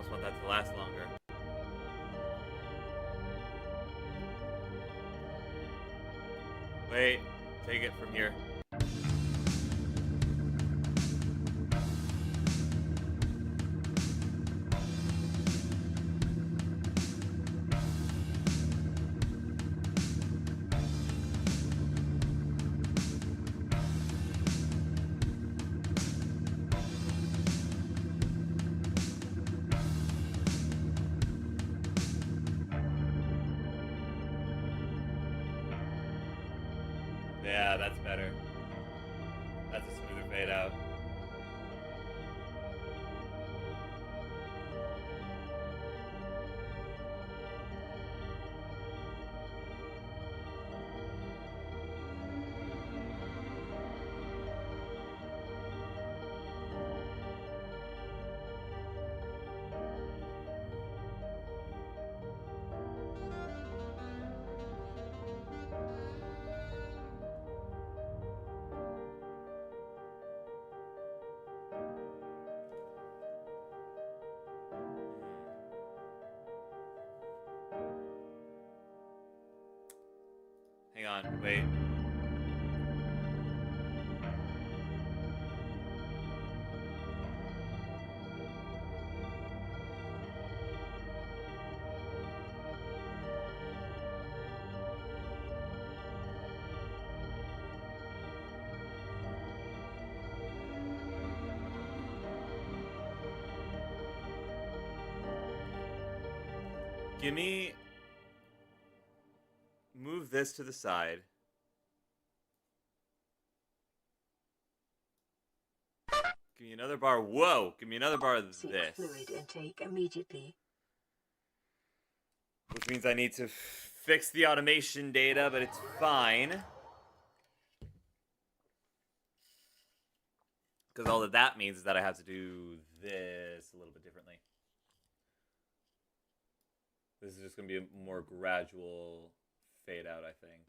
Want that to last longer. Wait, take it from here. Yeah, that's better. That's a smoother fade out. Hang on, wait. Move this to the side. Give me another bar. Whoa! Give me another bar of Seek this. fluid intake immediately. Which means I need to fix the automation data, but it's fine. Because all that means is that I have to do this a little bit differently. This is just going to be a more gradual fade out, I think.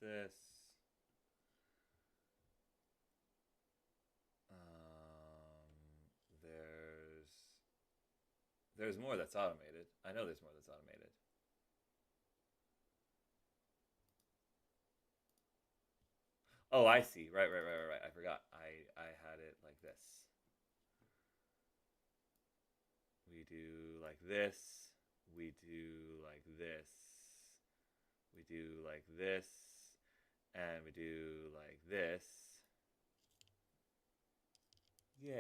There's this. There's more that's automated. I know there's more that's automated. Oh, I see. Right. I forgot. I had it like this. We do like this. We do like this. We do like this. And we do like this. Yeah.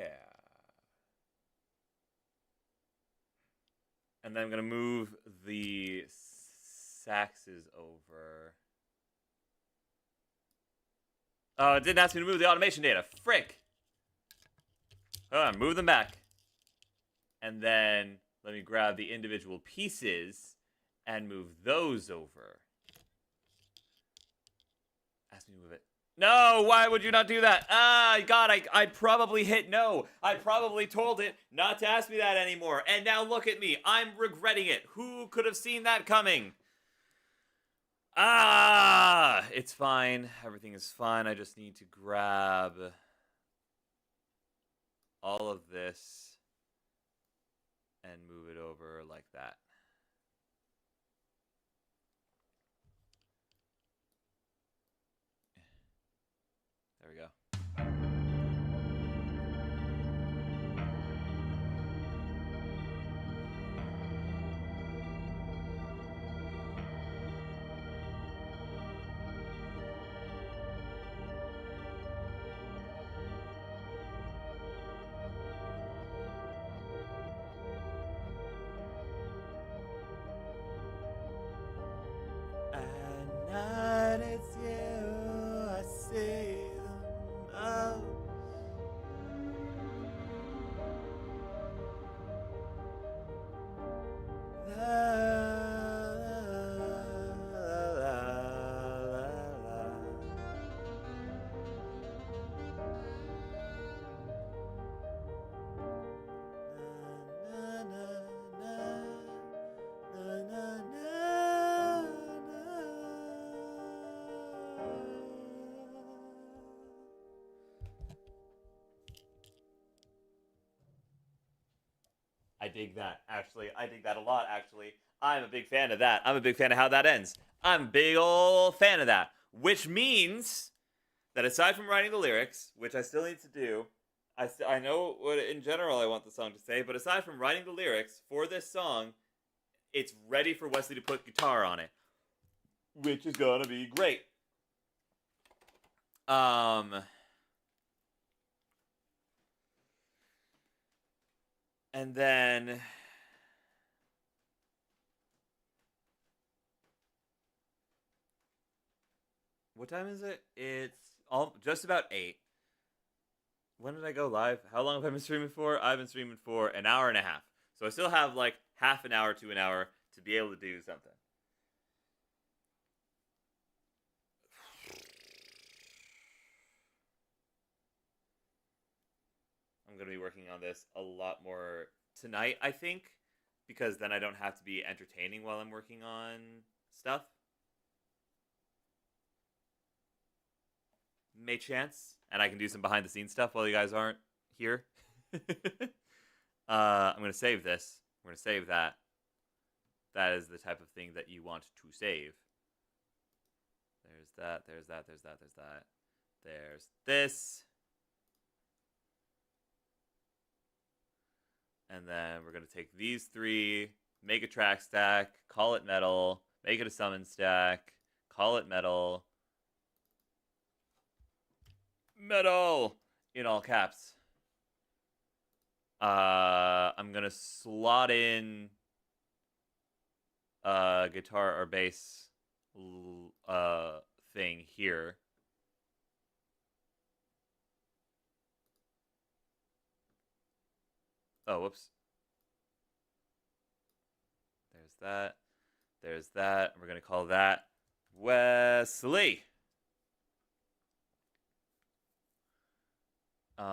And then I'm going to move the saxes over. Oh, it didn't ask me to move the automation data. Frick! Hold on, move them back. And then let me grab the individual pieces and move those over. Ask me to move it. No, why would you not do that? Ah, God, I probably hit no. I probably told it not to ask me that anymore. And now look at me. I'm regretting it. Who could have seen that coming? Ah, it's fine. Everything is fine. I just need to grab all of this and move it over like that. There we go. At night it's you, I see the most. I dig that, actually. I dig that a lot, actually. I'm a big fan of that. I'm a big fan of how that ends. I'm a big old fan of that. Which means that aside from writing the lyrics, which I still need to do, I know what in general I want the song to say, but aside from writing the lyrics for this song, it's ready for Wesley to put guitar on it. Which is gonna be great. And then What time is it? It's all just about 8. When did I go live? How long have I been streaming for? I've been streaming for an hour and a half. So I still have like half an hour to an hour to be able to do something. I'm going to be working on this a lot more tonight, I think, because then I don't have to be entertaining while I'm working on stuff. May chance, and I can do some behind the scenes stuff while you guys aren't here. I'm going to save this. We're going to save that. That is the type of thing that you want to save. There's that, there's that, there's that, there's that. There's this. And then we're going to take these 3, make a track stack, call it metal, make it a summon stack, call it metal. Metal! In all caps. I'm going to slot in guitar or bass thing here. Oh, whoops. There's that. There's that. We're going to call that Wesley. And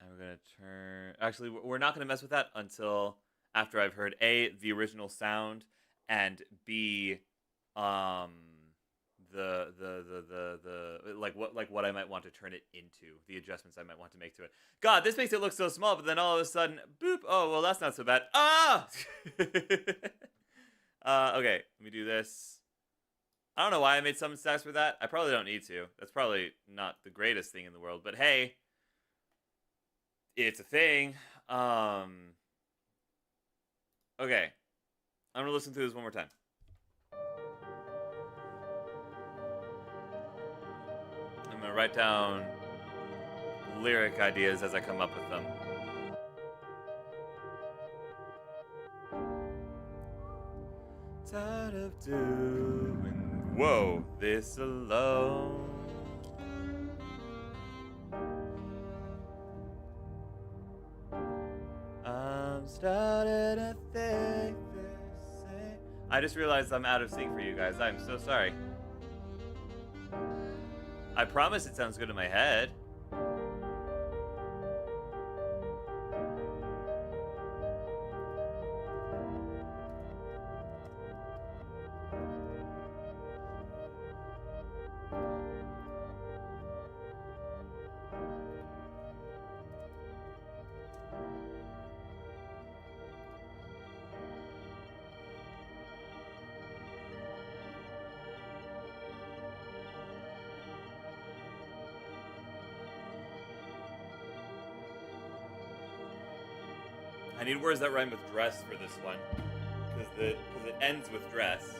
we're going to turn... Actually, we're not going to mess with that until after I've heard A, the original sound, and B, what I might want to turn it into, the adjustments I might want to make to it. God, this makes it look so small, but then all of a sudden, boop, oh, well, that's not so bad. Ah! Okay, let me do this. I don't know why I made summon stacks for that. I probably don't need to. That's probably not the greatest thing in the world, but hey, it's a thing. Okay, I'm gonna listen through this one more time. I'm gonna write down lyric ideas as I come up with them. Tired of doing, whoa, this alone. I'm starting to think the same. I just realized I'm out of sync for you guys. I'm so sorry. I promise it sounds good in my head. I need words that rhyme with dress for this one, because it ends with dress.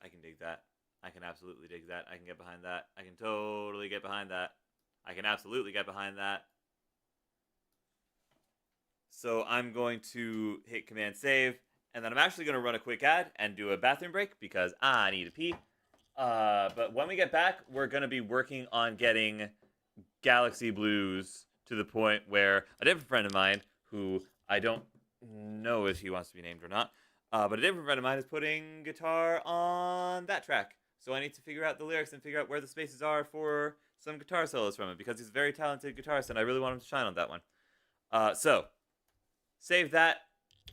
I can dig that. I can absolutely dig that. I can get behind that. I can totally get behind that. I can absolutely get behind that. So I'm going to hit Command Save, and then I'm actually going to run a quick ad and do a bathroom break because I need to pee. But when we get back, we're going to be working on getting Galaxy Blues to the point where a different friend of mine, who I don't know if he wants to be named or not, but a different friend of mine is putting guitar on that track. So I need to figure out the lyrics and figure out where the spaces are for some guitar solos from him because he's a very talented guitarist and I really want him to shine on that one. So save that.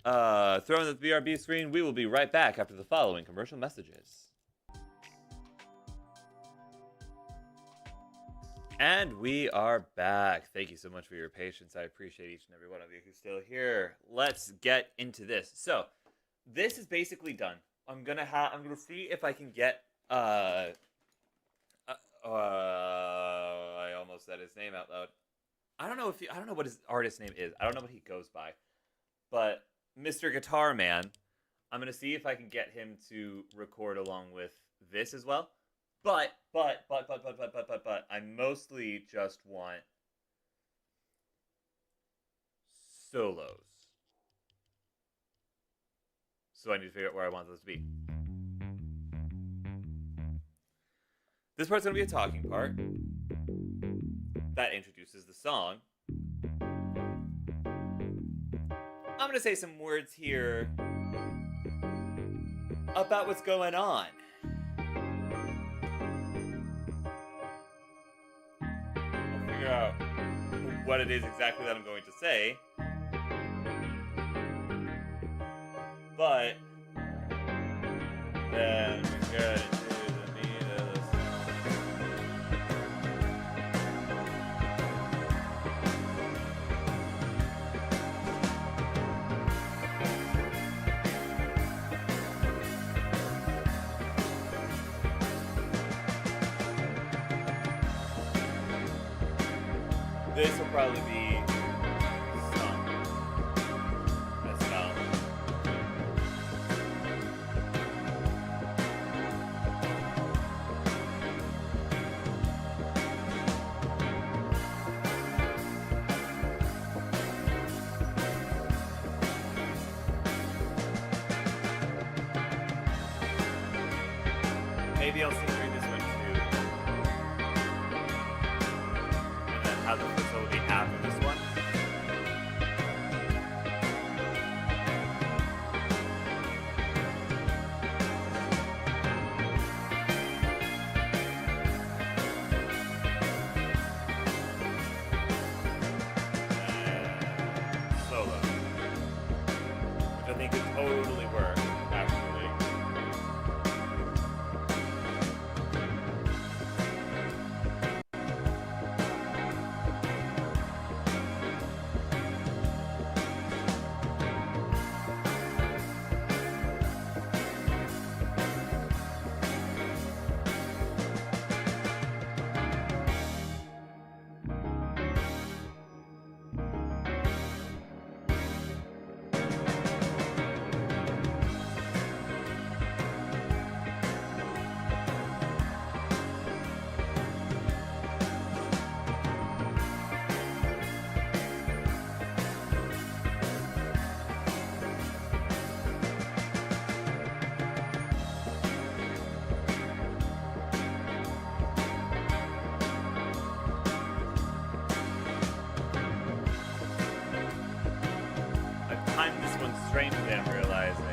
Throw in the BRB screen. We will be right back after the following commercial messages. And we are back. Thank you so much for your patience. I appreciate each and every one of you who's still here. Let's get into this. So, this is basically done. I'm gonna see if I can get I almost said his name out loud. I don't know what his artist name is. I don't know what he goes by. But Mr. Guitar Man, I'm gonna see if I can get him to record along with this as well. But, I mostly just want solos. So I need to figure out where I want those to be. This part's going to be a talking part that introduces the song. I'm going to say some words here about what's going on. Figure out what it is exactly that I'm going to say, but then we get into the meat of the This will probably be some as well. Maybe I'll sing through this one too. And then have the facility after this one. And solo. Which I think could totally work, actually. I've timed this one strangely, I'm realizing.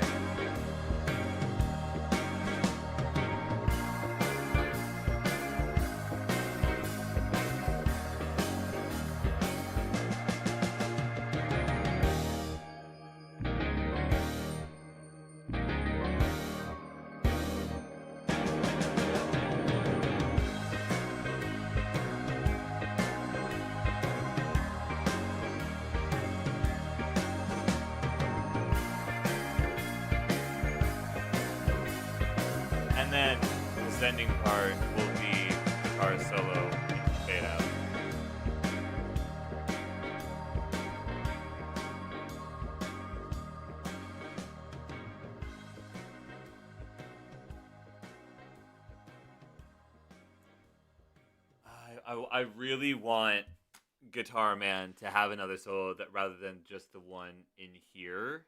And then the sending part will be guitar solo into fade out. I really want Guitar Man to have another solo that rather than just the one in here.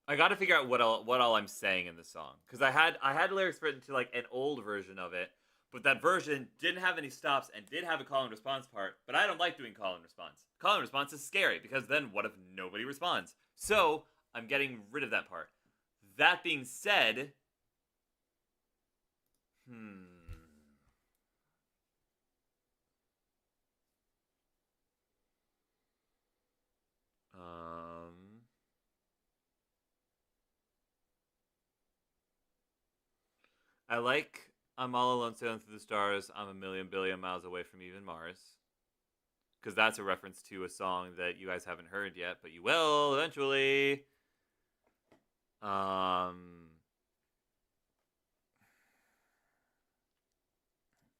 I got to figure out what all I'm saying in the song because I had lyrics written to like an old version of it, but that version didn't have any stops and did have a call and response part. But I don't like doing call and response. Call and response is scary because then what if nobody responds? So I'm getting rid of that part. That being said, hmm. Um, I like I'm all alone sailing through the stars. I'm a million billion miles away from even Mars. Because that's a reference to a song that you guys haven't heard yet, but you will eventually. Um,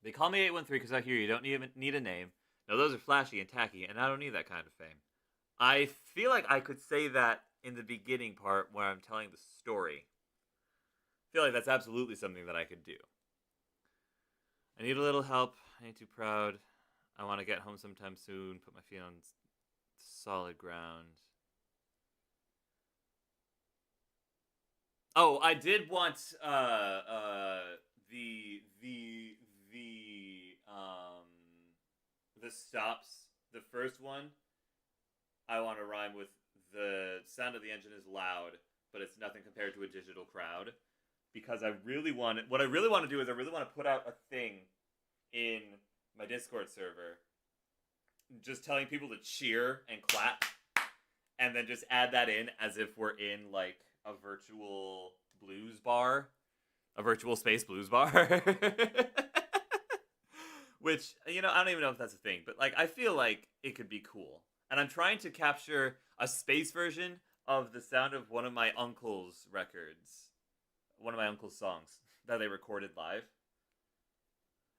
they call me 813 because I hear you don't need a name. Now those are flashy and tacky, and I don't need that kind of fame. I feel like I could say that in the beginning part where I'm telling the story. I feel like that's absolutely something that I could do. I need a little help. I ain't too proud. I want to get home sometime soon. Put my feet on solid ground. Oh, I did want the the stops. The first one I want to rhyme with the sound of the engine is loud, but it's nothing compared to a digital crowd. Because I really want what I really want to do is I really want to put out a thing in my Discord server, just telling people to cheer and clap, and then just add that in as if we're in like a virtual blues bar, a virtual space blues bar. Which, I don't even know if that's a thing, but like I feel like it could be cool. And I'm trying to capture a space version of the sound of one of my uncle's records, one of my uncle's songs that they recorded live.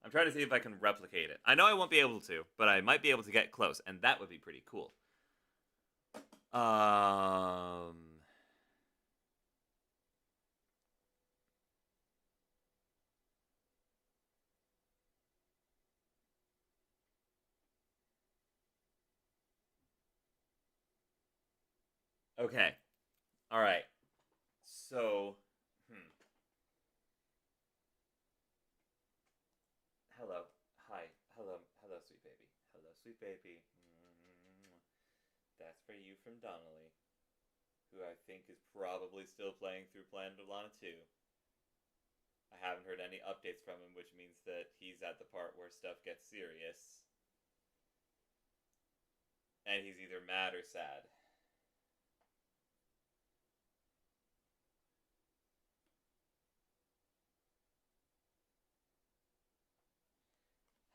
I'm trying to see if I can replicate it. I know I won't be able to, but I might be able to get close, and that would be pretty cool. Um. Okay. All right. So, hello, hi, hello, sweet baby, hello, sweet baby. That's for you from Donnelly, who I think is probably still playing through Planet of Lana 2. I haven't heard any updates from him, which means that he's at the part where stuff gets serious, and he's either mad or sad.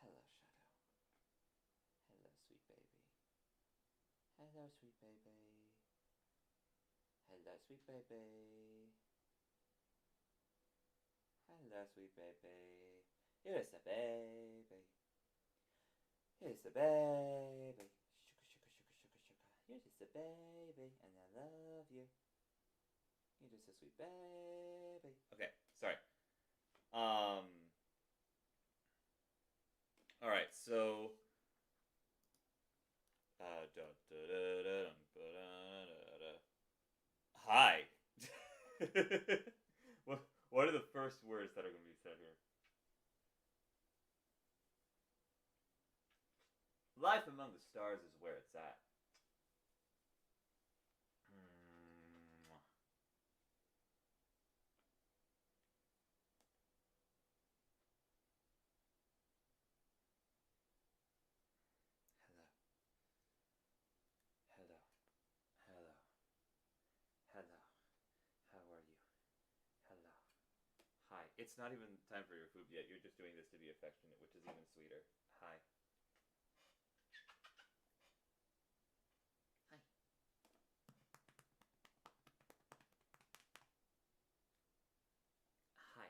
Hello, Shadow. Hello, sweet baby. Hello, sweet baby. Hello, sweet baby. Hello, sweet baby. Here's a baby. Here's a baby. Shuka, shuka, shuka, shuka, shuka. You're just a baby, and I love you. You're just a sweet baby. Okay, sorry. Um. All right, so. Hi. What are the first words that are going to be said here? Life among the stars is where it's at. Mm. Hello, hello, hello, hello. How are you? Hello. Hi. It's not even time for your food yet. You're just doing this to be affectionate, which is even sweeter. Hi. Hi. Hi.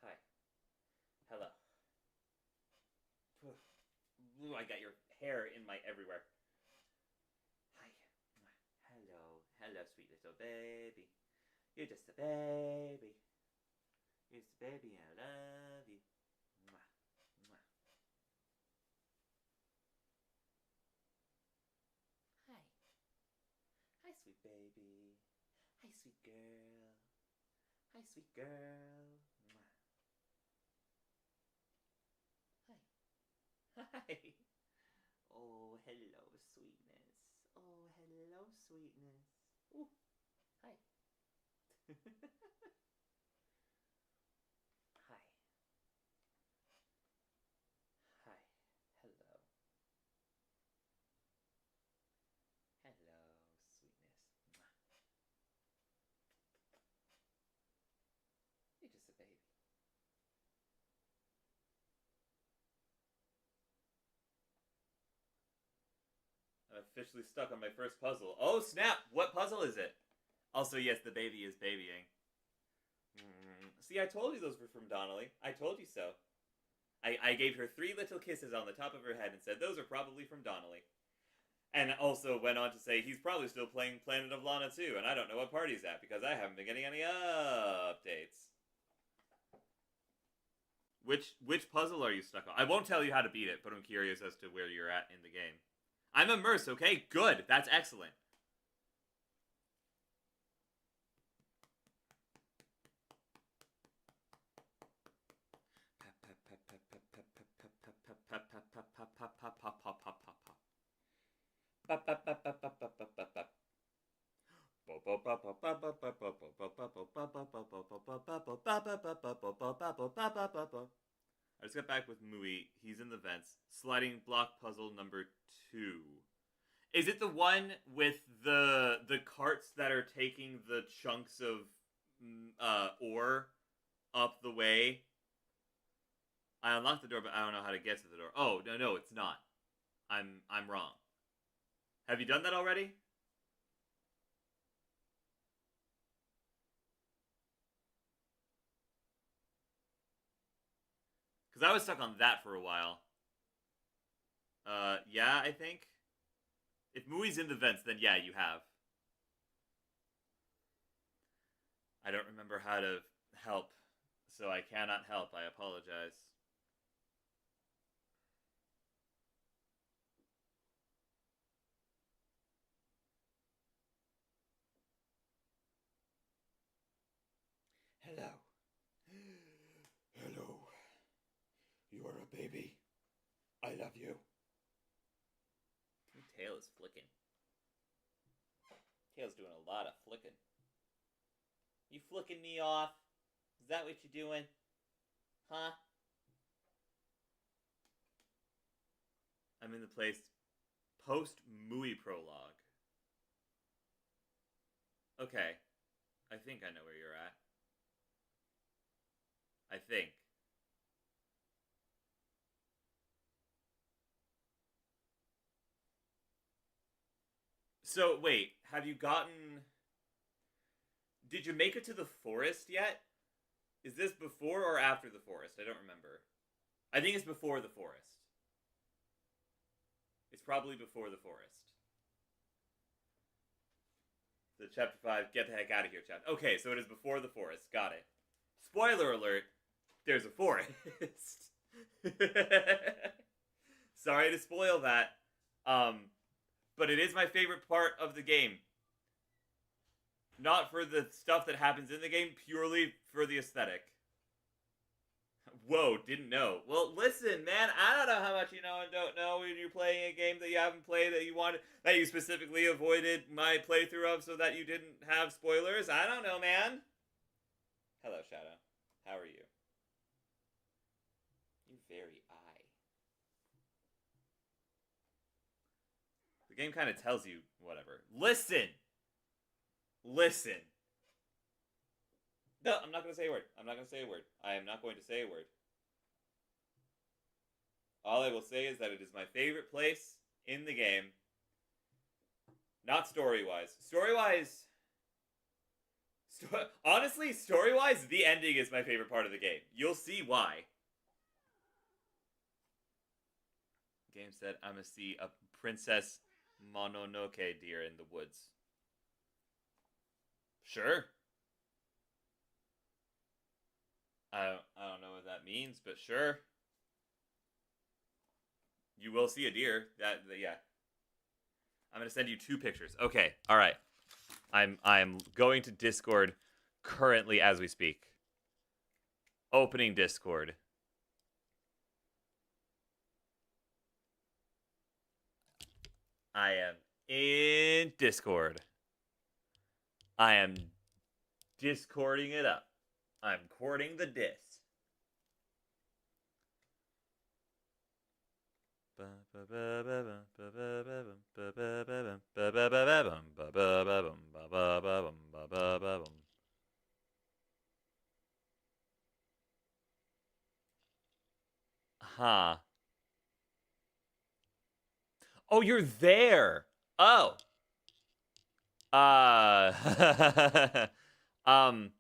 Hi. Hello. Ooh, I got your hair in my everywhere. little baby. You're just a baby. You're just a baby and I love you. Mwah. Mwah. Hi. Hi, sweet baby. Hi, sweet girl. Hi, sweet girl. Mwah. Hi. Hi. Oh, hello, sweetness. Oh, hello, sweetness. Ooh. Hi. Hi. Hi. Hello. Hello, sweetness. Mwah. You're just a baby. I'm officially stuck on my first puzzle. Oh, snap! What puzzle is it? Also, yes, the baby is babying. See, I told you those were from Donnelly. I told you so. I gave her 3 little kisses on the top of her head and said those are probably from Donnelly. And also went on to say he's probably still playing Planet of Lana too, and I don't know what party he's at because I haven't been getting any updates. Which puzzle are you stuck on? I won't tell you how to beat it, but I'm curious as to where you're at in the game. I'm immersed, okay? Good. That's excellent. I just got back with Mui. He's in the vents. Sliding block puzzle number 2. Is it the one with the carts that are taking the chunks of ore up the way? I unlocked the door, but I don't know how to get to the door. Oh, no, it's not. I'm wrong. Have you done that already? Because I was stuck on that for a while. Yeah, I think. If Mui's in the vents, then yeah, you have. I don't remember how to help, so I cannot help. I apologize. Hello. Hello. You are a baby. I love you. Your tail is flicking. Tail's doing a lot of flicking. You flicking me off? Is that what you're doing? Huh? I'm in the place post Mui prologue. Okay. I think I know where you're at. I think. So, wait, have you gotten... Did you make it to the forest yet? Is this before or after the forest? I don't remember. I think it's before the forest. It's probably before the forest. The chapter 5, get the heck out of here chapter. Okay, so it is before the forest. Got it. Spoiler alert, there's a forest. Sorry to spoil that. But it is my favorite part of the game. Not for the stuff that happens in the game, purely for the aesthetic. Whoa, didn't know. Well, listen, man, I don't know how much you know and don't know when you're playing a game that you haven't played, that you wanted, that you specifically avoided my playthrough of so that you didn't have spoilers. I don't know, man. Hello, Shadow. How are you? You very eye. The game kind of tells you whatever. Listen! Listen! No, I'm not going to say a word. I'm not going to say a word. I am not going to say a word. All I will say is that it is my favorite place in the game. Not story-wise. Story-wise... honestly, story-wise, the ending is my favorite part of the game. You'll see why. Game said, I'm gonna see a Princess Mononoke deer in the woods. Sure. I don't know what that means, but sure. You will see a deer. Yeah. I'm gonna send you 2 pictures. Okay. All right. I'm going to Discord currently as we speak. Opening Discord. I am in Discord. I am Discording it up. I'm courting the dis. Huh. Oh, you're there. Oh. Um.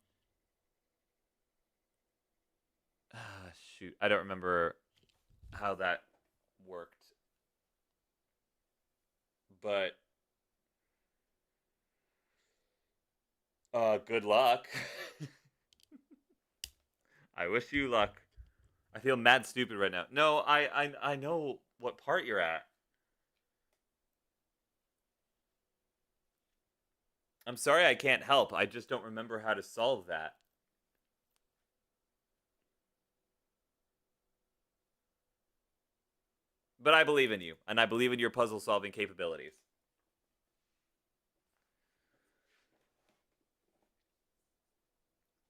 Shoot, I don't remember how that worked. But good luck. I wish you luck. I feel mad stupid right now. No, I know what part you're at. I'm sorry I can't help. I just don't remember how to solve that. But I believe in you, and I believe in your puzzle-solving capabilities.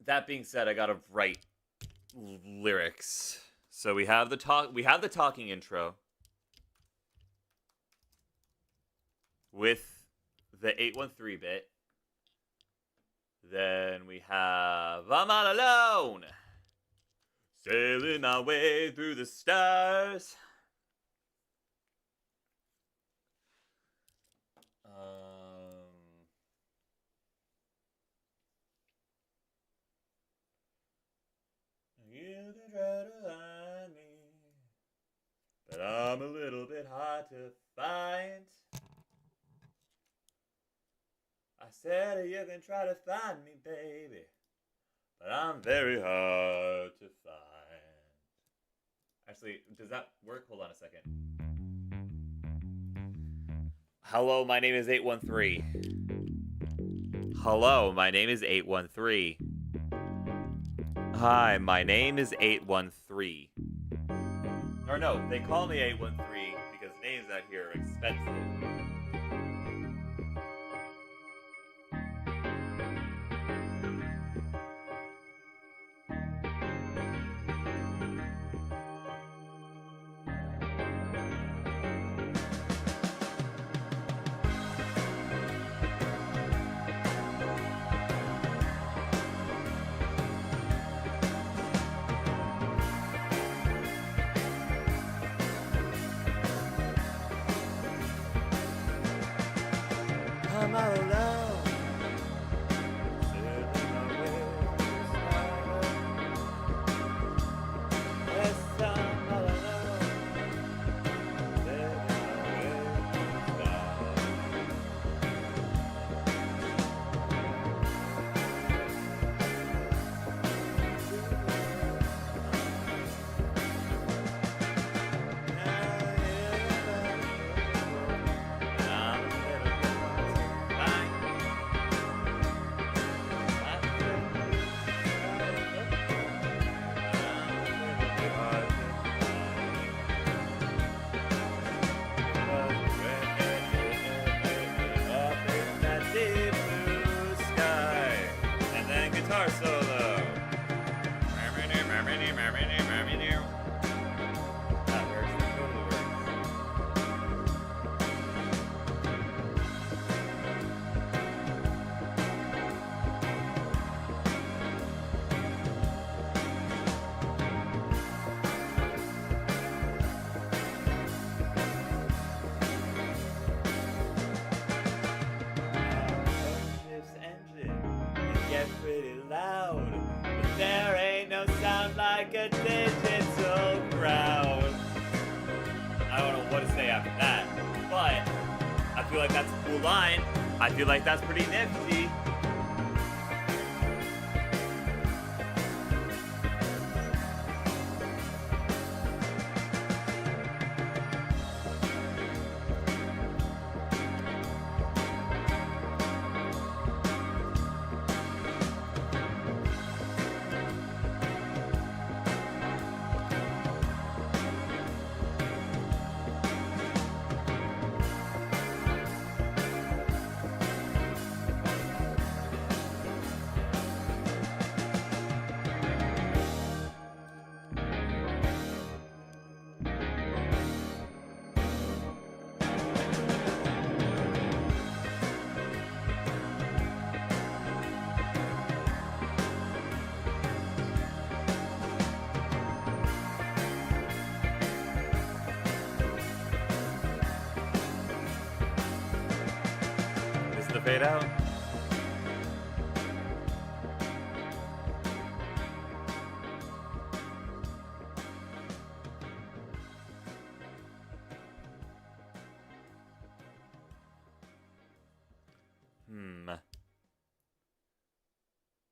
That being said, I gotta write lyrics. So we have the talking intro with the 813 bit. Then we have I'm All Alone, sailing my way through the stars. You can try to find me, but I'm a little bit hard to find. I said you can try to find me, baby, but I'm very hard to find. Actually, does that work? Hold on a second. Hello, my name is 813. Hello, my name is 813. Hi, my name is 813. Or no, they call me 813 because names out here are expensive. I'm all alone. Sailing my way through the stars. Yes, I'm all alone. Sailing my way through the stars. Guitar solo. That works. That totally works. This engine can get pretty loud, but there ain't no sound like a digital crowd. I don't know what to say after that, but I feel like that's a cool line. I feel like that's pretty nifty. the fade out.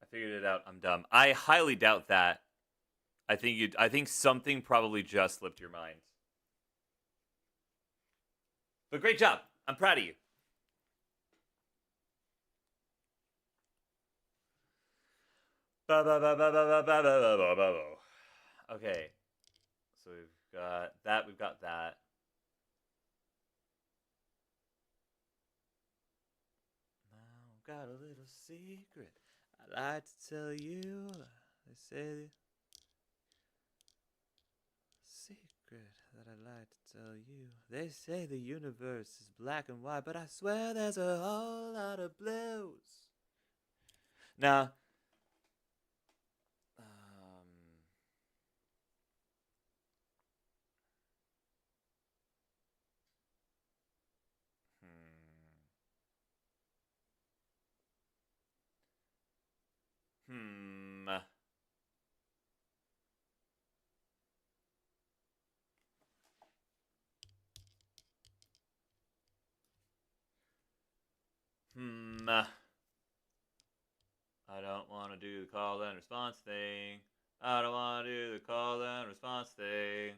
I figured it out. I'm dumb. I highly doubt that. I think something probably just slipped your mind. But great job. I'm proud of you. Okay. So we've got that. We've got that. Now I've got a little secret I'd like to tell you. They say secret that I'd like to tell you. They say the universe is black and white, but I swear there's a whole lot of blues. Now, hmm. I don't want to do the call and response thing. I don't want to do the call and response thing.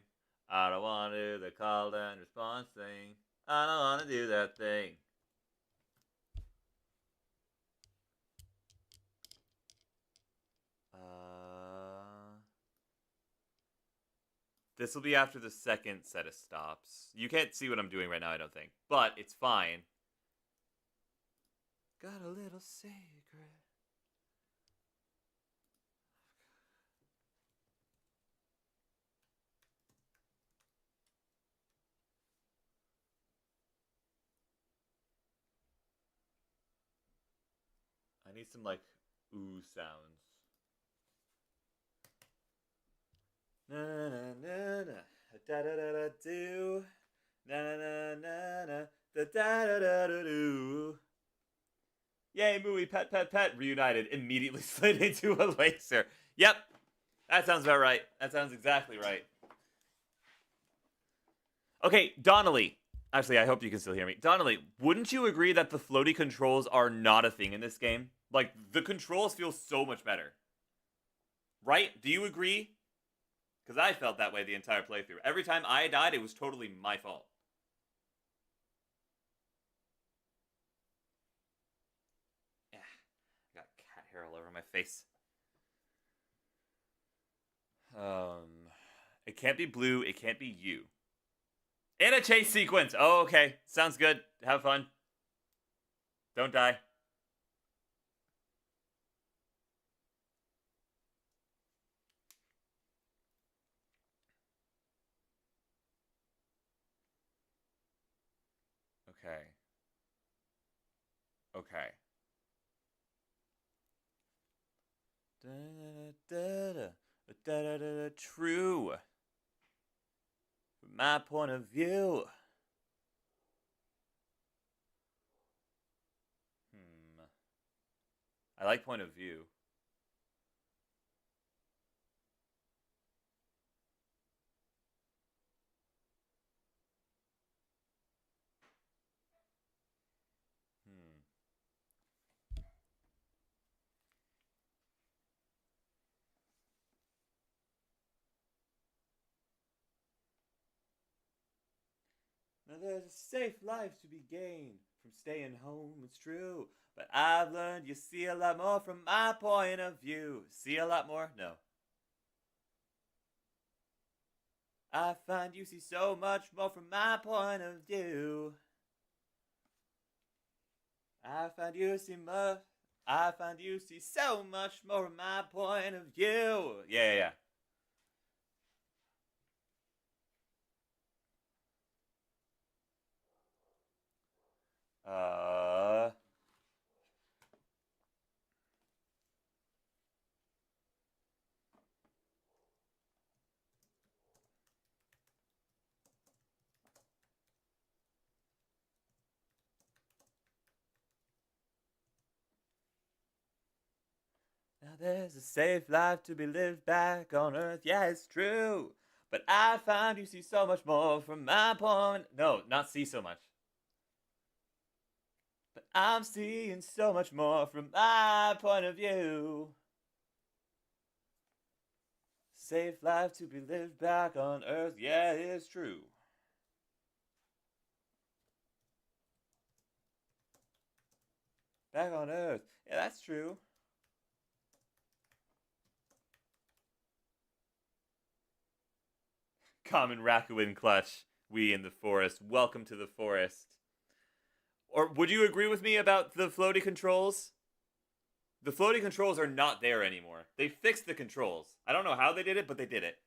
I don't want to do the call and response thing. I don't want to do that thing. This will be after the second set of stops. You can't see what I'm doing right now, I don't think. But it's fine. Got a little secret. I need some, like, ooh sounds. Na na na na da da da da do. Na na na na na da da da da da do. Yay, Mooey, pet, reunited, immediately slid into a laser. Yep, that sounds about right. That sounds exactly right. Okay, Donnelly. Actually, I hope you can still hear me. Donnelly, wouldn't you agree that the floaty controls are not a thing in this game? Like, the controls feel so much better. Right? Do you agree? Because I felt that way the entire playthrough. Every time I died, it was totally my fault. Yeah, I got cat hair all over my face. It can't be blue. It can't be you. In a chase sequence. Oh, okay. Sounds good. Have fun. Don't die. Okay. Okay. True. From my point of view. I like point of view. Now there's a safe life to be gained from staying home, it's true. But I've learned you see a lot more from my point of view. See a lot more? No. I find you see so much more from my point of view. I find you see so much more from my point of view. Yeah. there's a safe life to be lived back on Earth. Yeah, it's true. But I find you see so much more from my point. No, not see so much. But I'm seeing so much more from my point of view. Safe life to be lived back on Earth. Yeah, it's true. Back on Earth. Yeah, that's true. Common Rakuin Clutch. We in the forest. Welcome to the forest. Or would you agree with me about the floaty controls? The floaty controls are not there anymore. They fixed the controls. I don't know how they did it, but they did it.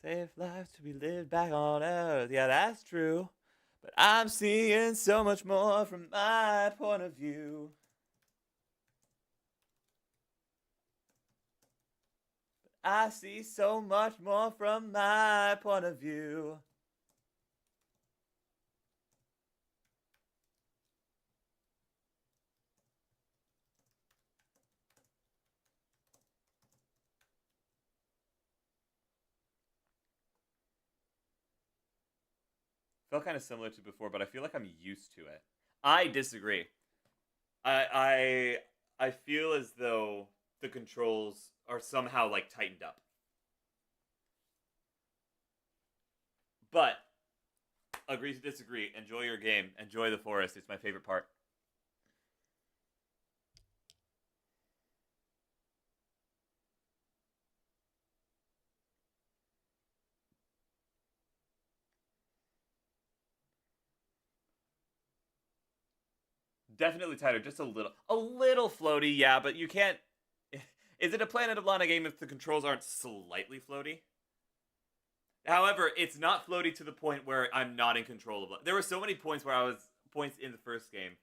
Safe life to be lived back on Earth. Yeah, that's true. But I'm seeing so much more from my point of view. But I see so much more from my point of view. Felt kind of similar to before, but I feel like I'm used to it. I disagree. I feel as though the controls are somehow like tightened up. But agree to disagree. Enjoy your game. Enjoy the forest. It's my favorite part. Definitely tighter, just a little floaty, yeah, but you can't. Is it a Planet of Lana game if the controls aren't slightly floaty? However, it's not floaty to the point where I'm not in control of it. There were so many points in the first game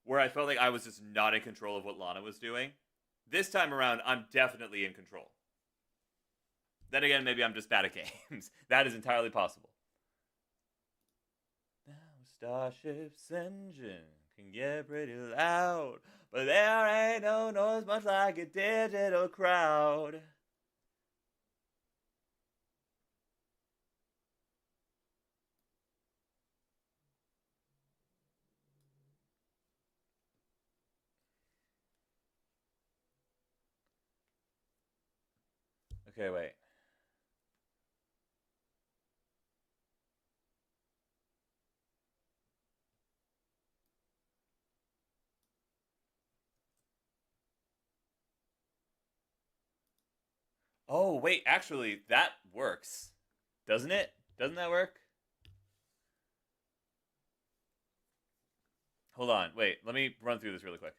where I felt like I was just not in control of what Lana was doing. This time around, I'm definitely in control. Then again, maybe I'm just bad at games. That is entirely possible. Now, Starship's engine can get pretty loud, but there ain't no noise much like a digital crowd. Okay, wait. Oh, wait, actually, that works. Doesn't it? Doesn't that work? Hold on, wait, let me run through this really quick.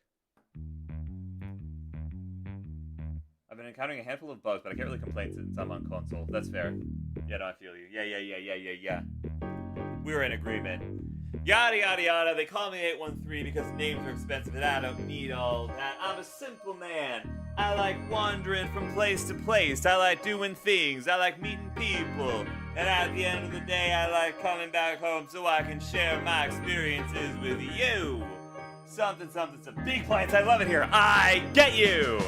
I've been encountering a handful of bugs, but I can't really complain since I'm on console. That's fair. Yeah, no, I feel you. Yeah. We were in agreement. Yada yada yada, they call me 813 because names are expensive and I don't need all that. I'm a simple man. I like wandering from place to place. I like doing things. I like meeting people. And at the end of the day, I like coming back home so I can share my experiences with you. Something, some big plants. I love it here. I get you.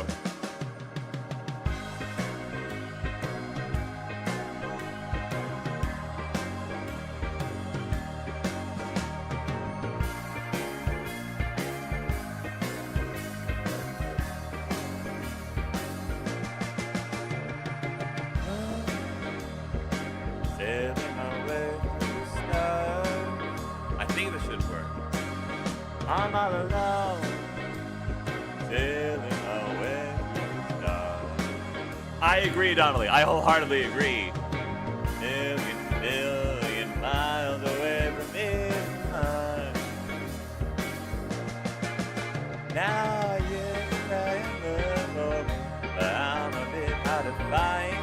I'm all alone, sailing away from the stars. I agree, Donnelly. I wholeheartedly agree. Million miles away from me. Now you're trying to look for me, but I'm a bit hard to find.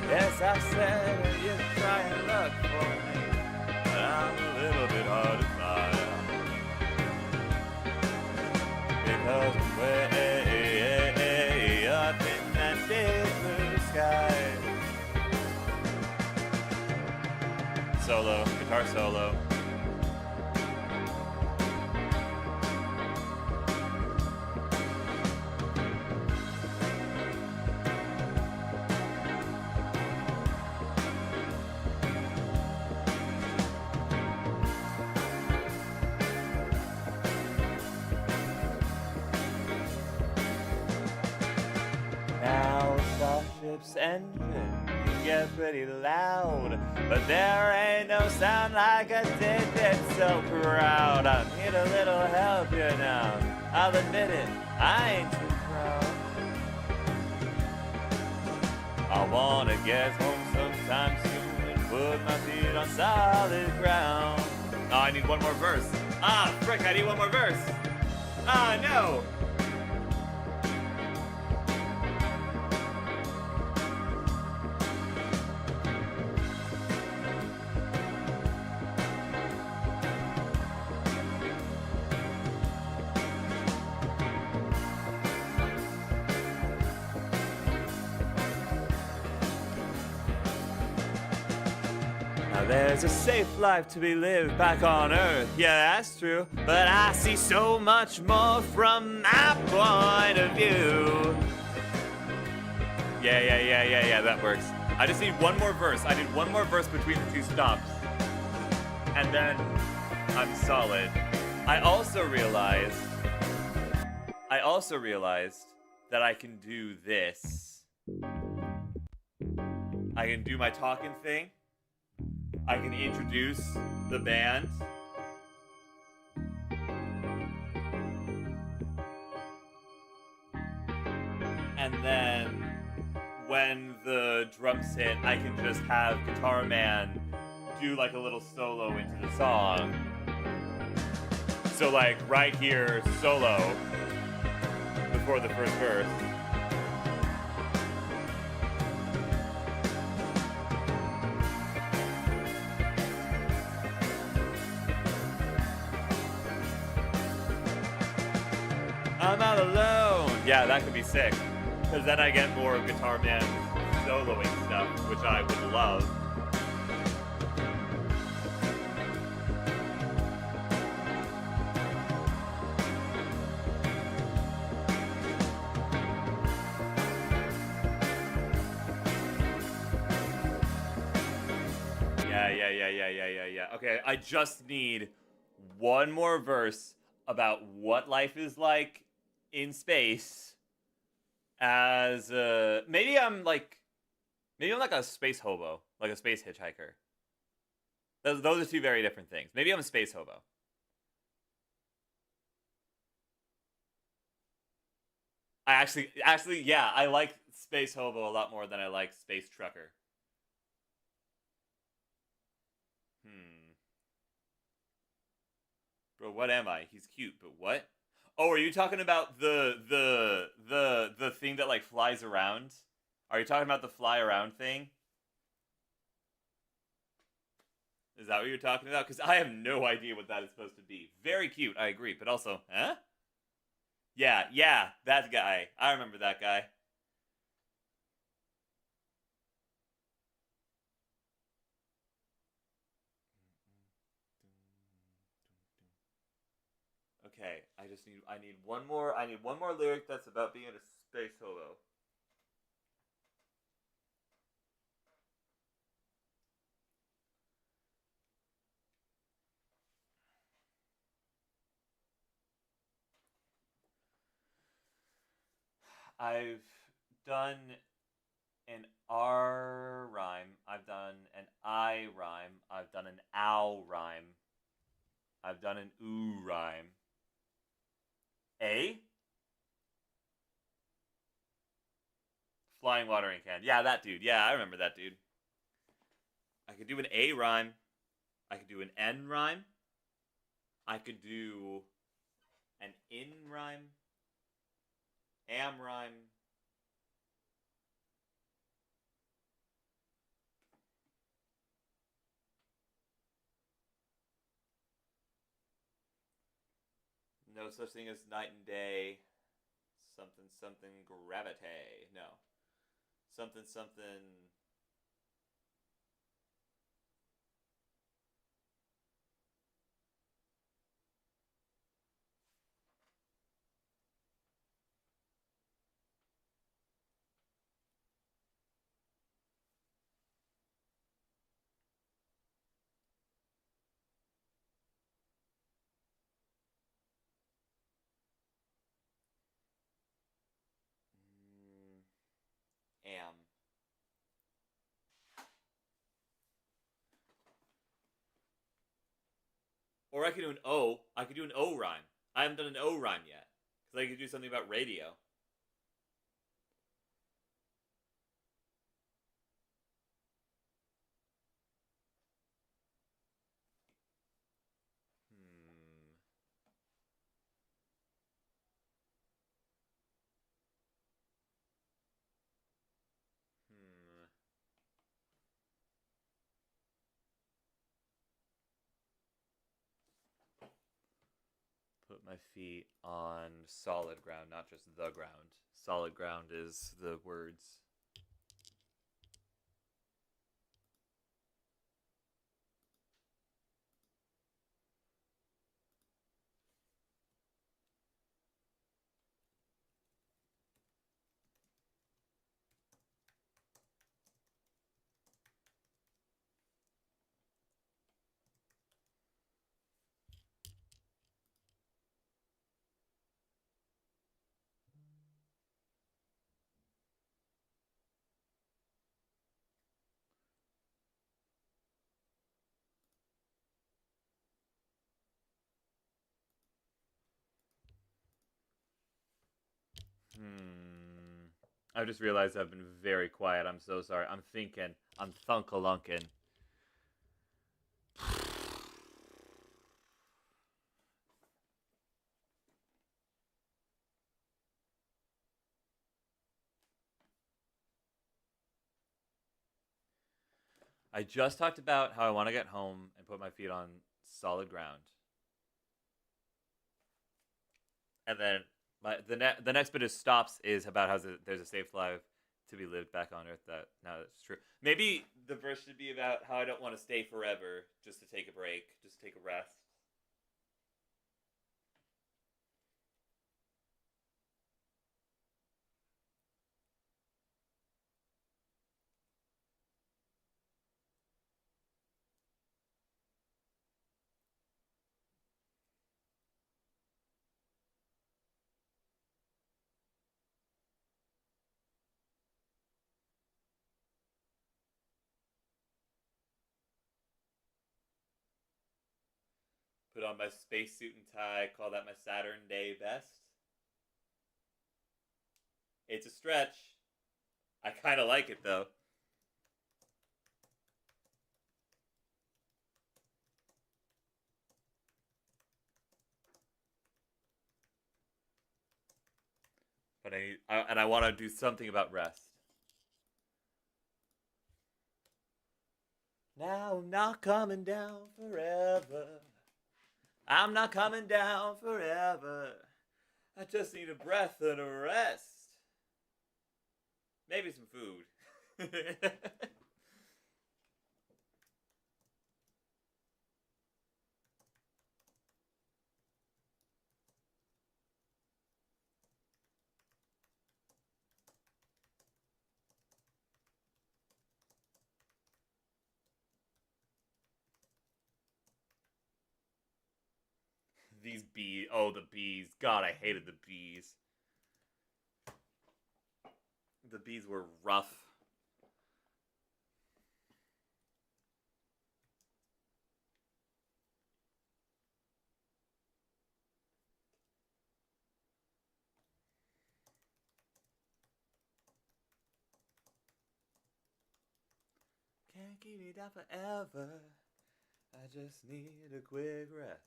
Yes, I said that you're trying to look for me, but I'm a little bit hard to find. Because I'm way up in that big blue sky. Solo, guitar solo. this engine can get pretty loud, but there ain't no sound like a did that's so proud. I need a little help here now. I'll admit it, I ain't too proud. I wanna get home sometime soon and put my feet on solid ground. Oh, I need one more verse. Ah, frick, I need one more verse. Ah, no. There's a safe life to be lived back on Earth, yeah, that's true. But I see so much more from my point of view. Yeah, that works. I just need one more verse. I need one more verse between the two stops. And then I'm solid. I also realized that I can do this. I can do my talking thing. I can introduce the band. And then when the drums hit, I can just have Guitar Man do like a little solo into the song. So like right here, solo before the first verse. I'm not alone. Yeah, that could be sick. Because then I get more of Guitar Man soloing stuff, which I would love. Yeah. Okay, I just need one more verse about what life is like in space as maybe I'm like a space hobo, like a space hitchhiker. Those are two very different things. Maybe I'm a space hobo. I actually yeah, I like space hobo a lot more than I like space trucker. Bro, what am I? He's cute, but what? Oh, are you talking about the thing that like flies around? Are you talking about the fly around thing? Is that what you're talking about? Because I have no idea what that is supposed to be. Very cute, I agree, but also, huh? Yeah, that guy. I remember that guy. Okay, I need one more lyric that's about being a space hobo. I've done an R rhyme. I've done an I rhyme. I've done an ow rhyme. I've done an ooh rhyme. A? Flying watering can. Yeah, that dude. Yeah, I remember that dude. I could do an A rhyme. I could do an N rhyme. I could do an in rhyme. Am rhyme. No such thing as night and day. Something gravity. No. Something. Am. Or I could do an O. I could do an O rhyme. I haven't done an O rhyme yet. Because I could do something about radio. Hmm. Hmm. Put my feet on solid ground, not just the ground. Solid ground is the words. Hmm. I just realized I've been very quiet. I'm so sorry. I'm thinking. I'm thunkalunkin. I just talked about how I want to get home and put my feet on solid ground. And then the next bit of stops is about how there's a safe life to be lived back on Earth. That now that's true. Maybe the verse should be about how I don't want to stay forever, just to take a break, just to take a rest. Put on my spacesuit and tie, call that my Saturn day best. It's a stretch. I kind of like it though. But I want to do something about rest. Now I'm not coming down forever. I'm not coming down forever. I just need a breath and a rest. Maybe some food. These bees. Oh, the bees. God, I hated the bees. The bees were rough. Can't keep me down forever. I just need a quick rest.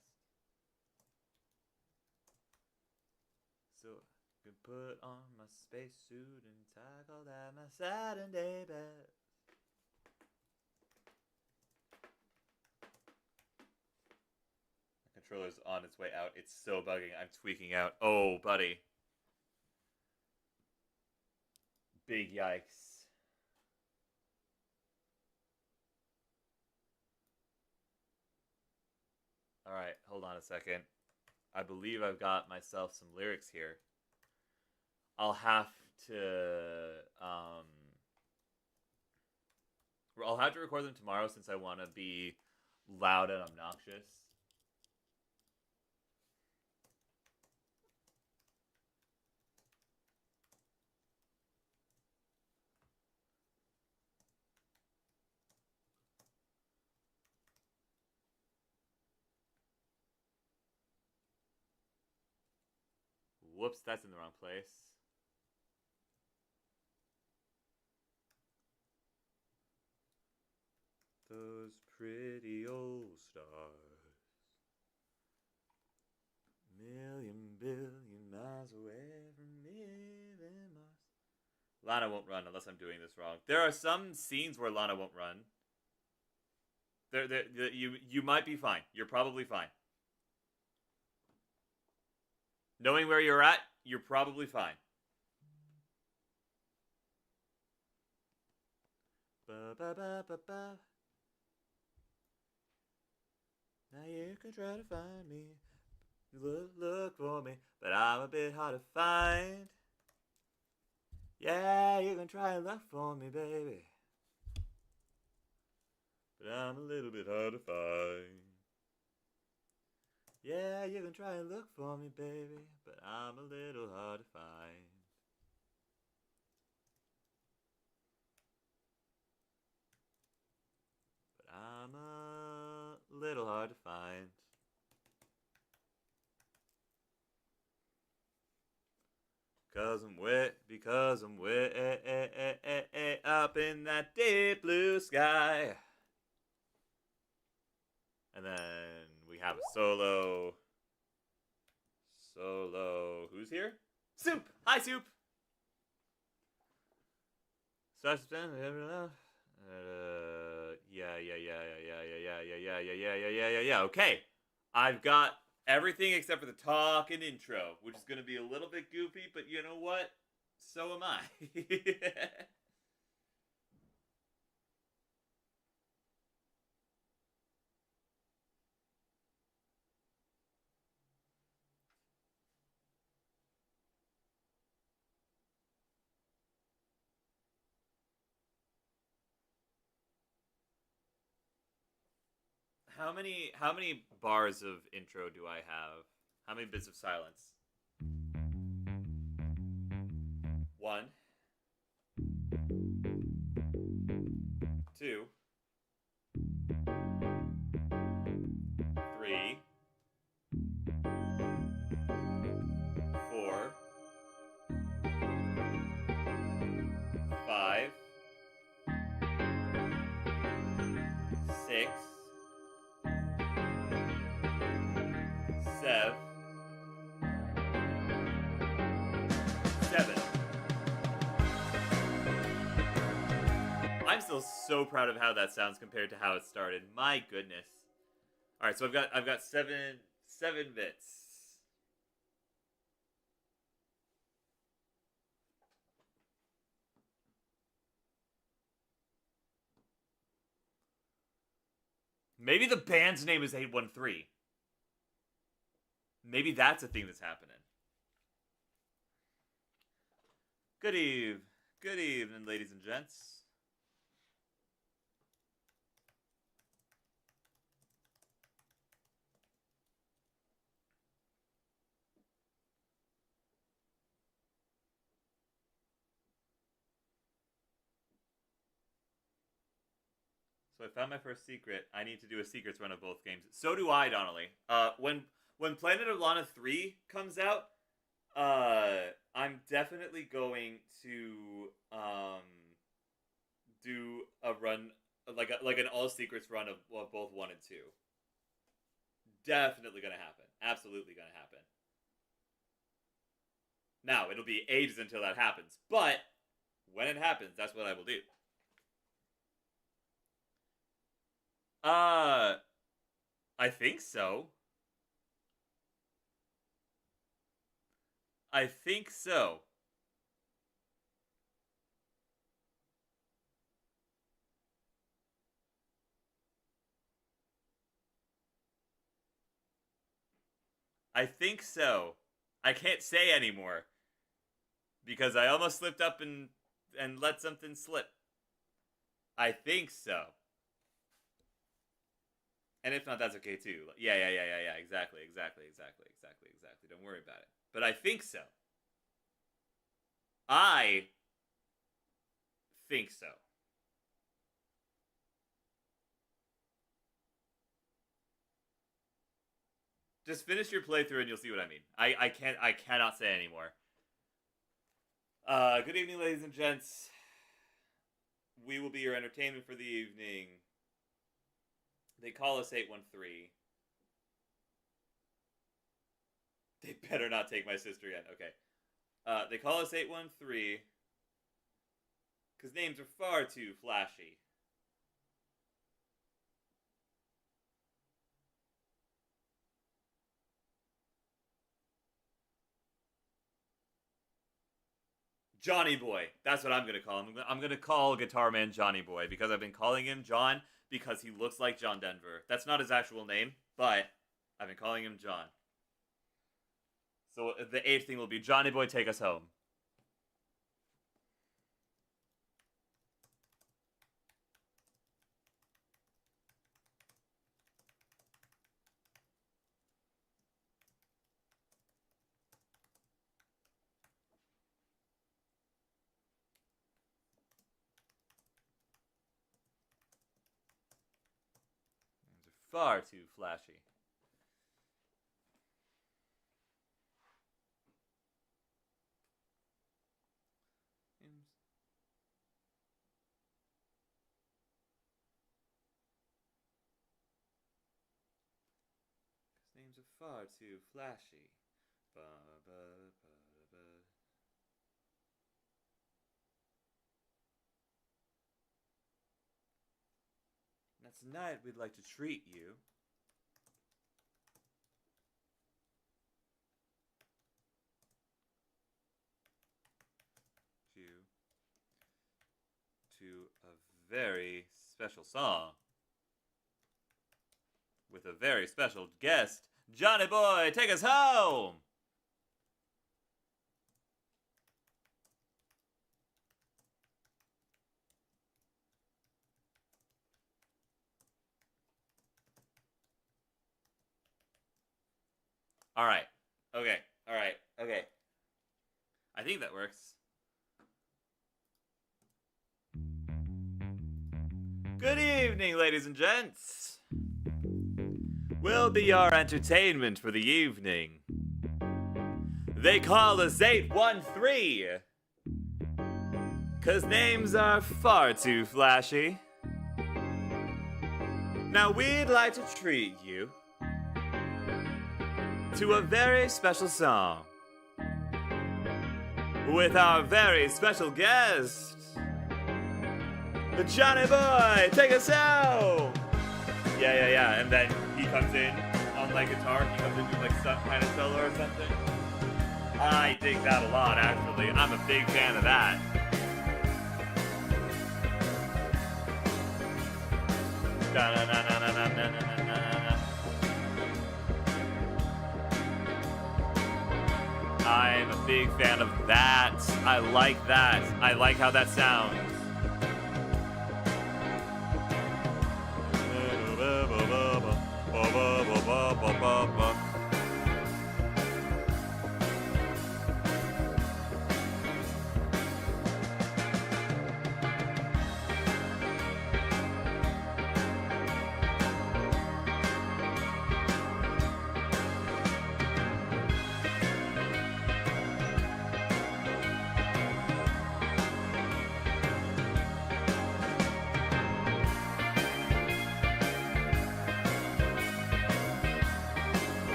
So I can put on my spacesuit and tackle that my Saturday best. The controller's on its way out. It's so bugging. I'm tweaking out. Oh, buddy. Big yikes. Alright, hold on a second. I believe I've got myself some lyrics here. I'll have to I'll have to record them tomorrow since I want to be loud and obnoxious. whoops, that's in the wrong place. Those pretty old stars, million billion miles away from me in Mars. Lana won't run unless I'm doing this wrong. There are some scenes where Lana won't run. You might be fine. You're probably fine. Knowing where you're at, you're probably fine. Ba ba ba ba ba. Now you can try to find me, look for me, but I'm a bit hard to find. Yeah, you can try and look for me, baby, but I'm a little bit hard to find. Yeah, you can try and look for me, baby, but I'm a little hard to find. But I'm a little hard to find. Because I'm way up in that deep blue sky. And then we have a solo. Who's here? Soup! Hi, Soup! Yeah. Okay. I've got everything except for the talk and intro, which is going to be a little bit goofy, but you know what? So am I. How many bars of intro do I have? How many bits of silence? 1, 2, 3, 4, 5, 6, 7, 7. I'm still so proud of how that sounds compared to how it started. My goodness. All right, so I've got seven bits. Maybe the band's name is 813. Maybe that's a thing that's happening. Good evening, ladies and gents. So I found my first secret. I need to do a secrets run of both games. So do I, Donnelly. When Planet of Lana 3 comes out, I'm definitely going to do a run like an all secrets run of both 1 and 2. Definitely gonna happen. Absolutely gonna happen. Now, it'll be ages until that happens, but when it happens, that's what I will do. I think so. I think so. I think so. I can't say anymore because I almost slipped up and let something slip. I think so. And if not, that's okay too. Yeah. Exactly. Don't worry about it. But I think so. I think so. Just finish your playthrough and you'll see what I mean. I cannot say anymore. Good evening, ladies and gents. We will be your entertainment for the evening. They call us 813. They better not take my sister yet. Okay. They call us 813 because names are far too flashy. Johnny Boy. That's what I'm going to call him. I'm going to call Guitar Man Johnny Boy because I've been calling him John because he looks like John Denver. That's not his actual name, but I've been calling him John. So the 8th thing will be Johnny Boy, take us home. Far too flashy. Names are far too flashy. Ba, ba, ba, ba. Now tonight we'd like to treat you to a very special song with a very special guest. Johnny Boy, take us home! Alright. Okay. Alright. Okay. I think that works. Good evening, ladies and gents. We'll be your entertainment for the evening. They call us 813 'cause names are far too flashy. Now we'd like to treat you to a very special song with our very special guest, Johnny Boy, take us out! Yeah, and then he comes in on like guitar, he comes in with like some kind of solo or something. I dig that a lot, actually. I'm a big fan of that. I'm a big fan of that. I like that. I like how that sounds.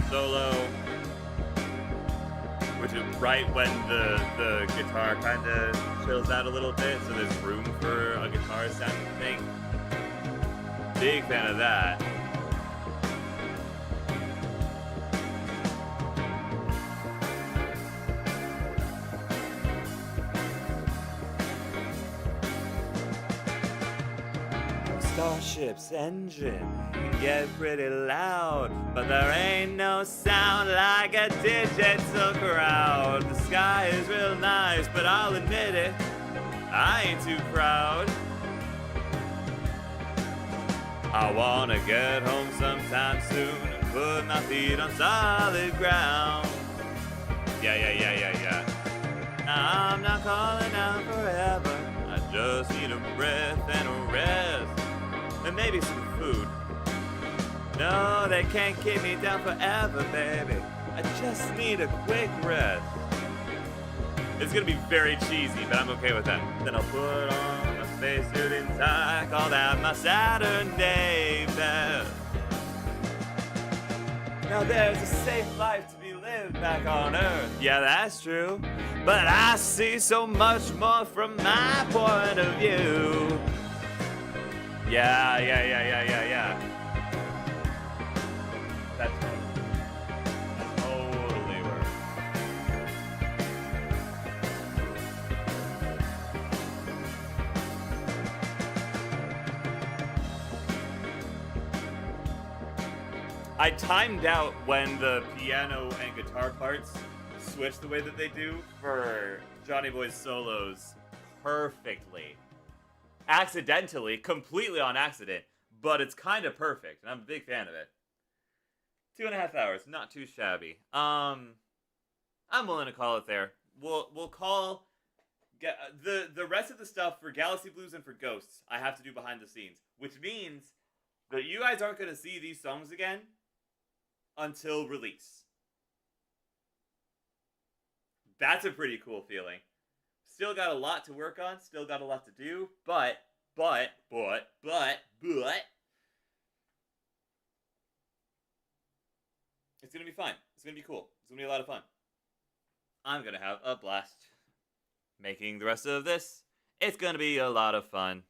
Solo, which is right when the guitar kind of chills out a little bit, so there's room for a guitar sounding thing. Big fan of that. Starship's engine can get pretty loud, but there ain't no sound like a digital crowd. The sky is real nice, but I'll admit it, I ain't too proud. I wanna get home sometime soon and put my feet on solid ground. Yeah. Now I'm not calling out forever, I just need a breath and a rest. And maybe some food. No, they can't keep me down forever, baby. I just need a quick rest. It's gonna be very cheesy, but I'm okay with that. Then I'll put on my spacesuit and tie, call that my Saturn day best. Now there's a safe life to be lived back on Earth. Yeah, that's true. But I see so much more from my point of view. Yeah. That totally works. I timed out when the piano and guitar parts switch the way that they do for Johnny Boy's solos perfectly. Accidentally, completely on accident, but it's kind of perfect, and I'm a big fan of it. 2.5 hours, not too shabby. I'm willing to call it there. We'll call the rest of the stuff for Galaxy Blues and for Ghosts. I have to do behind the scenes, which means that you guys aren't going to see these songs again until release. That's a pretty cool feeling. Still got a lot to work on, still got a lot to do, but it's gonna be fun. It's gonna be cool. It's gonna be a lot of fun. I'm gonna have a blast making the rest of this. It's gonna be a lot of fun.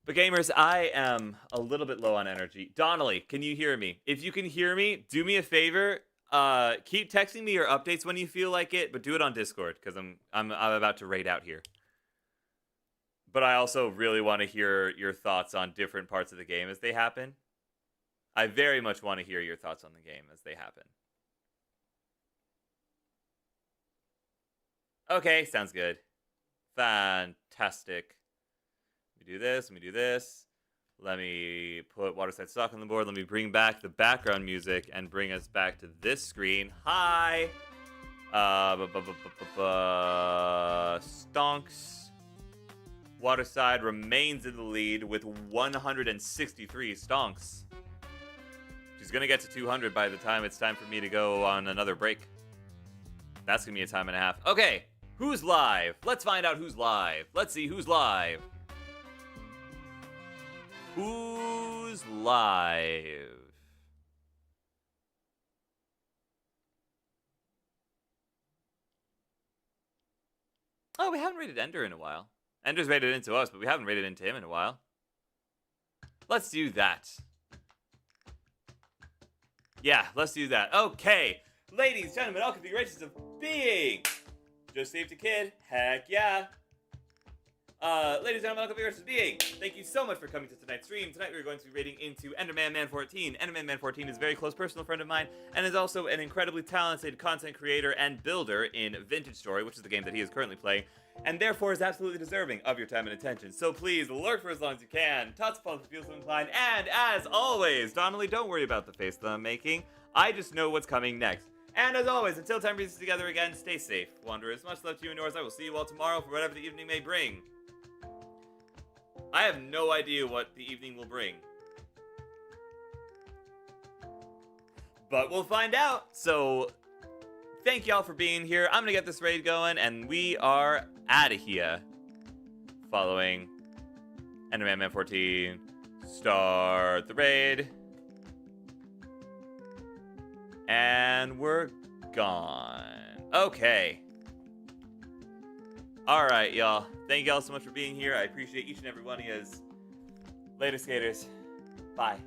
But gamers, I am a little bit low on energy. Donnelly, can you hear me? If you can hear me, do me a favor. Keep texting me your updates when you feel like it, but do it on Discord because I'm about to raid out here. But I also really want to hear your thoughts on different parts of the game as they happen. I very much want to hear your thoughts on the game as they happen. Okay, sounds good. Fantastic. Let me do this. Let me do this. Let me put Waterside Stock on the board. Let me bring back the background music and bring us back to this screen. Hi! Stonks. Waterside remains in the lead with 163 stonks. She's going to get to 200 by the time it's time for me to go on another break. That's going to be a time and a half. Okay, who's live? Let's find out who's live. Let's see who's live. Who's live? Oh, we haven't rated Ender in a while. Ender's rated into us, but we haven't rated into him in a while. Let's do that. Yeah, let's do that. Okay. Ladies, gentlemen, all configurations of being. Just saved a kid. Heck yeah. Ladies and gentlemen, all configurations of being. Thank you so much for coming to tonight's stream. Tonight we're going to be rating into Enderman Man 14. Enderman Man 14 is a very close personal friend of mine and is also an incredibly talented content creator and builder in Vintage Story, which is the game that he is currently playing, and therefore is absolutely deserving of your time and attention. So please, lurk for as long as you can. Tots follow if you feel so inclined. And as always, Donnelly, don't worry about the face that I'm making. I just know what's coming next. And as always, until time brings us together again, stay safe, Wanderers. Much love to you and yours. I will see you all tomorrow for whatever the evening may bring. I have no idea what the evening will bring. But we'll find out. So, thank y'all for being here. I'm going to get this raid going, and we are out of here. Following Enderman Man 14. Start the raid. And we're gone. Okay. Alright, y'all. Thank y'all so much for being here. I appreciate each and every one of you. Later, skaters. Bye.